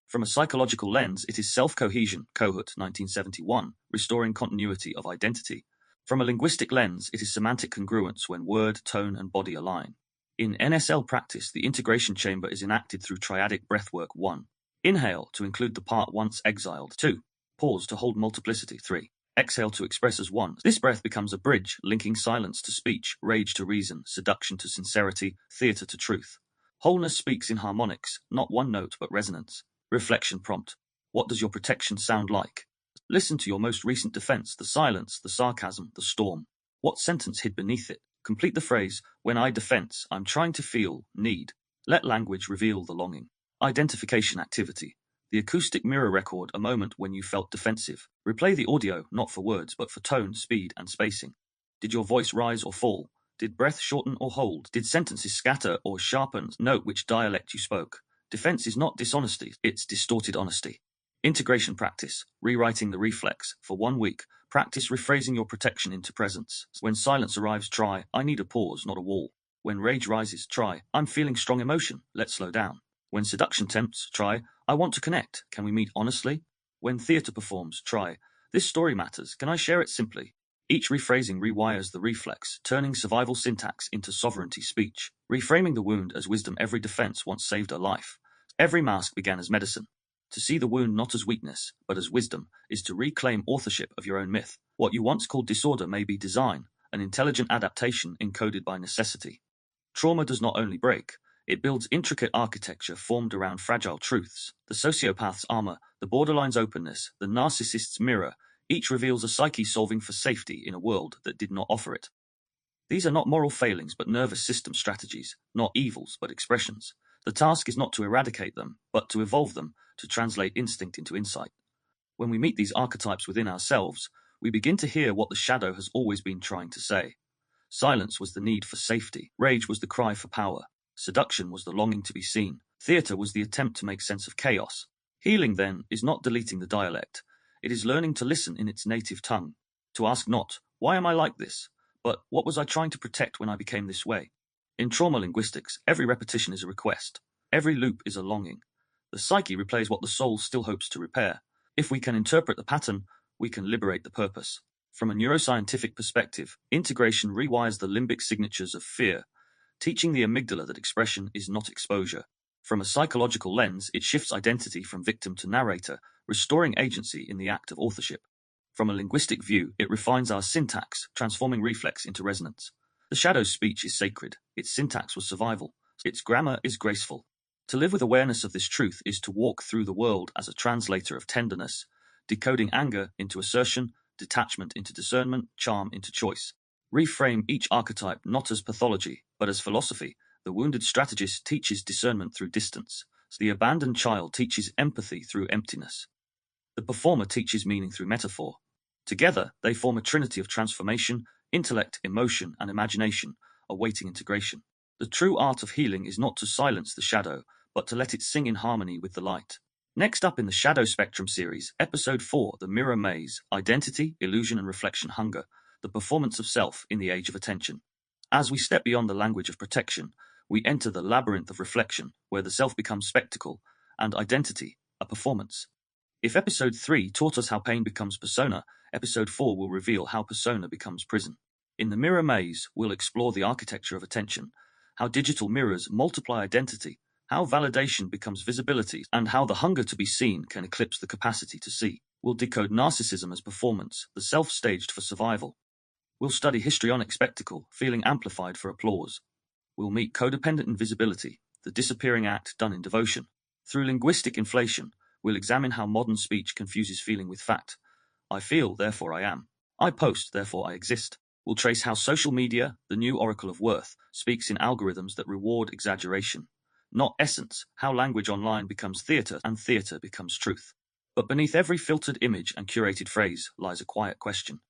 From a psychological lens, it is self-cohesion, Kohut, 1971, restoring continuity of identity. From a linguistic lens, it is semantic congruence when word, tone, and body align. In NSL practice, the integration chamber is enacted through triadic breathwork. 1. Inhale to include the part once exiled. 2. Pause to hold multiplicity. 3. Exhale to express as one. This breath becomes a bridge, linking silence to speech, rage to reason, seduction to sincerity, theatre to truth. Wholeness speaks in harmonics, not one note but resonance. Reflection prompt. What does your protection sound like? Listen to your most recent defense, the silence, the sarcasm, the storm. What sentence hid beneath it? Complete the phrase, when I defense, I'm trying to feel, need. Let language reveal the longing. Identification activity. The acoustic mirror record a moment when you felt defensive. Replay the audio, not for words, but for tone, speed, and spacing. Did your voice rise or fall? Did breath shorten or hold? Did sentences scatter or sharpen? Note which dialect you spoke. Defense is not dishonesty, it's distorted honesty. Integration practice, rewriting the reflex. For 1 week, practice rephrasing your protection into presence. When silence arrives, try, I need a pause, not a wall. When rage rises, try, I'm feeling strong emotion, let's slow down. When seduction tempts, try, I want to connect, can we meet honestly? When theatre performs, try, this story matters, can I share it simply? Each rephrasing rewires the reflex, turning survival syntax into sovereignty speech. Reframing the wound as wisdom. Every defense once saved a life. Every mask began as medicine. To see the wound not as weakness, but as wisdom, is to reclaim authorship of your own myth. What you once called disorder may be design, an intelligent adaptation encoded by necessity. Trauma does not only break, it builds intricate architecture formed around fragile truths. The sociopath's armor, the borderline's openness, the narcissist's mirror, each reveals a psyche solving for safety in a world that did not offer it. These are not moral failings but nervous system strategies, not evils but expressions. The task is not to eradicate them, but to evolve them, to translate instinct into insight. When we meet these archetypes within ourselves, we begin to hear what the shadow has always been trying to say. Silence was the need for safety. Rage was the cry for power. Seduction was the longing to be seen. Theatre was the attempt to make sense of chaos. Healing, then, is not deleting the dialect. It is learning to listen in its native tongue. To ask not, why am I like this? But what was I trying to protect when I became this way? In trauma linguistics, every repetition is a request. Every loop is a longing. The psyche replays what the soul still hopes to repair. If we can interpret the pattern, we can liberate the purpose. From a neuroscientific perspective, integration rewires the limbic signatures of fear, teaching the amygdala that expression is not exposure. From a psychological lens, it shifts identity from victim to narrator, restoring agency in the act of authorship. From a linguistic view, it refines our syntax, transforming reflex into resonance. The shadow's speech is sacred, its syntax was survival, its grammar is graceful. To live with awareness of this truth is to walk through the world as a translator of tenderness, decoding anger into assertion, detachment into discernment, charm into choice. Reframe each archetype not as pathology, but as philosophy. The wounded strategist teaches discernment through distance. The abandoned child teaches empathy through emptiness. The performer teaches meaning through metaphor. Together, they form a trinity of transformation, intellect, emotion, and imagination, awaiting integration. The true art of healing is not to silence the shadow, but to let it sing in harmony with the light. Next up in the Shadow Spectrum series, Episode 4, The Mirror Maze, Identity, Illusion and Reflection Hunger, the performance of self in the age of attention. As we step beyond the language of protection, we enter the labyrinth of reflection, where the self becomes spectacle, and identity, a performance. If Episode 3 taught us how pain becomes persona, Episode 4 will reveal how persona becomes prison. In The Mirror Maze, we'll explore the architecture of attention, how digital mirrors multiply identity, how validation becomes visibility, and how the hunger to be seen can eclipse the capacity to see. We'll decode narcissism as performance, the self staged for survival. We'll study histrionic spectacle, feeling amplified for applause. We'll meet codependent invisibility, the disappearing act done in devotion. Through linguistic inflation, we'll examine how modern speech confuses feeling with fact. I feel, therefore I am. I post, therefore I exist. We'll trace how social media, the new oracle of worth, speaks in algorithms that reward exaggeration. Not essence, how language online becomes theatre and theatre becomes truth. But beneath every filtered image and curated phrase lies a quiet question.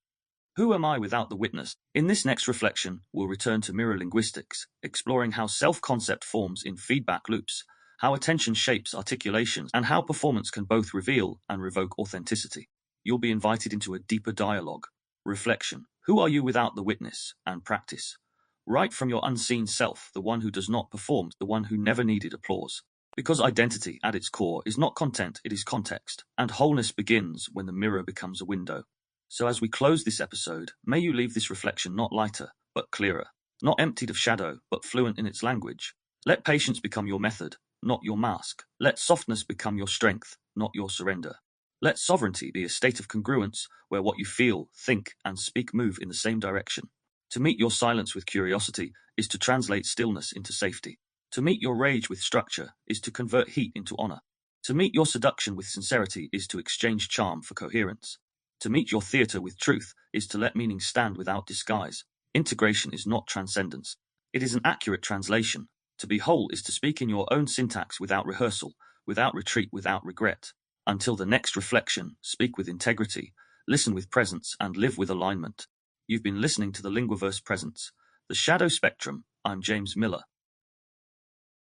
Who am I without the witness? In this next reflection, we'll return to mirror linguistics, exploring how self-concept forms in feedback loops, how attention shapes articulations, and how performance can both reveal and revoke authenticity. You'll be invited into a deeper dialogue. Reflection. Who are you without the witness? And practice. Write from your unseen self, the one who does not perform, the one who never needed applause. Because identity, at its core, is not content, it is context. And wholeness begins when the mirror becomes a window. So as we close this episode, may you leave this reflection not lighter, but clearer. Not emptied of shadow, but fluent in its language. Let patience become your method, not your mask. Let softness become your strength, not your surrender. Let sovereignty be a state of congruence where what you feel, think, and speak move in the same direction. To meet your silence with curiosity is to translate stillness into safety. To meet your rage with structure is to convert heat into honor. To meet your seduction with sincerity is to exchange charm for coherence. To meet your theatre with truth is to let meaning stand without disguise. Integration is not transcendence. It is an accurate translation. To be whole is to speak in your own syntax without rehearsal, without retreat, without regret. Until the next reflection, speak with integrity, listen with presence, and live with alignment. You've been listening to the Linguaverse Presence, the Shadow Spectrum. I'm James Miller.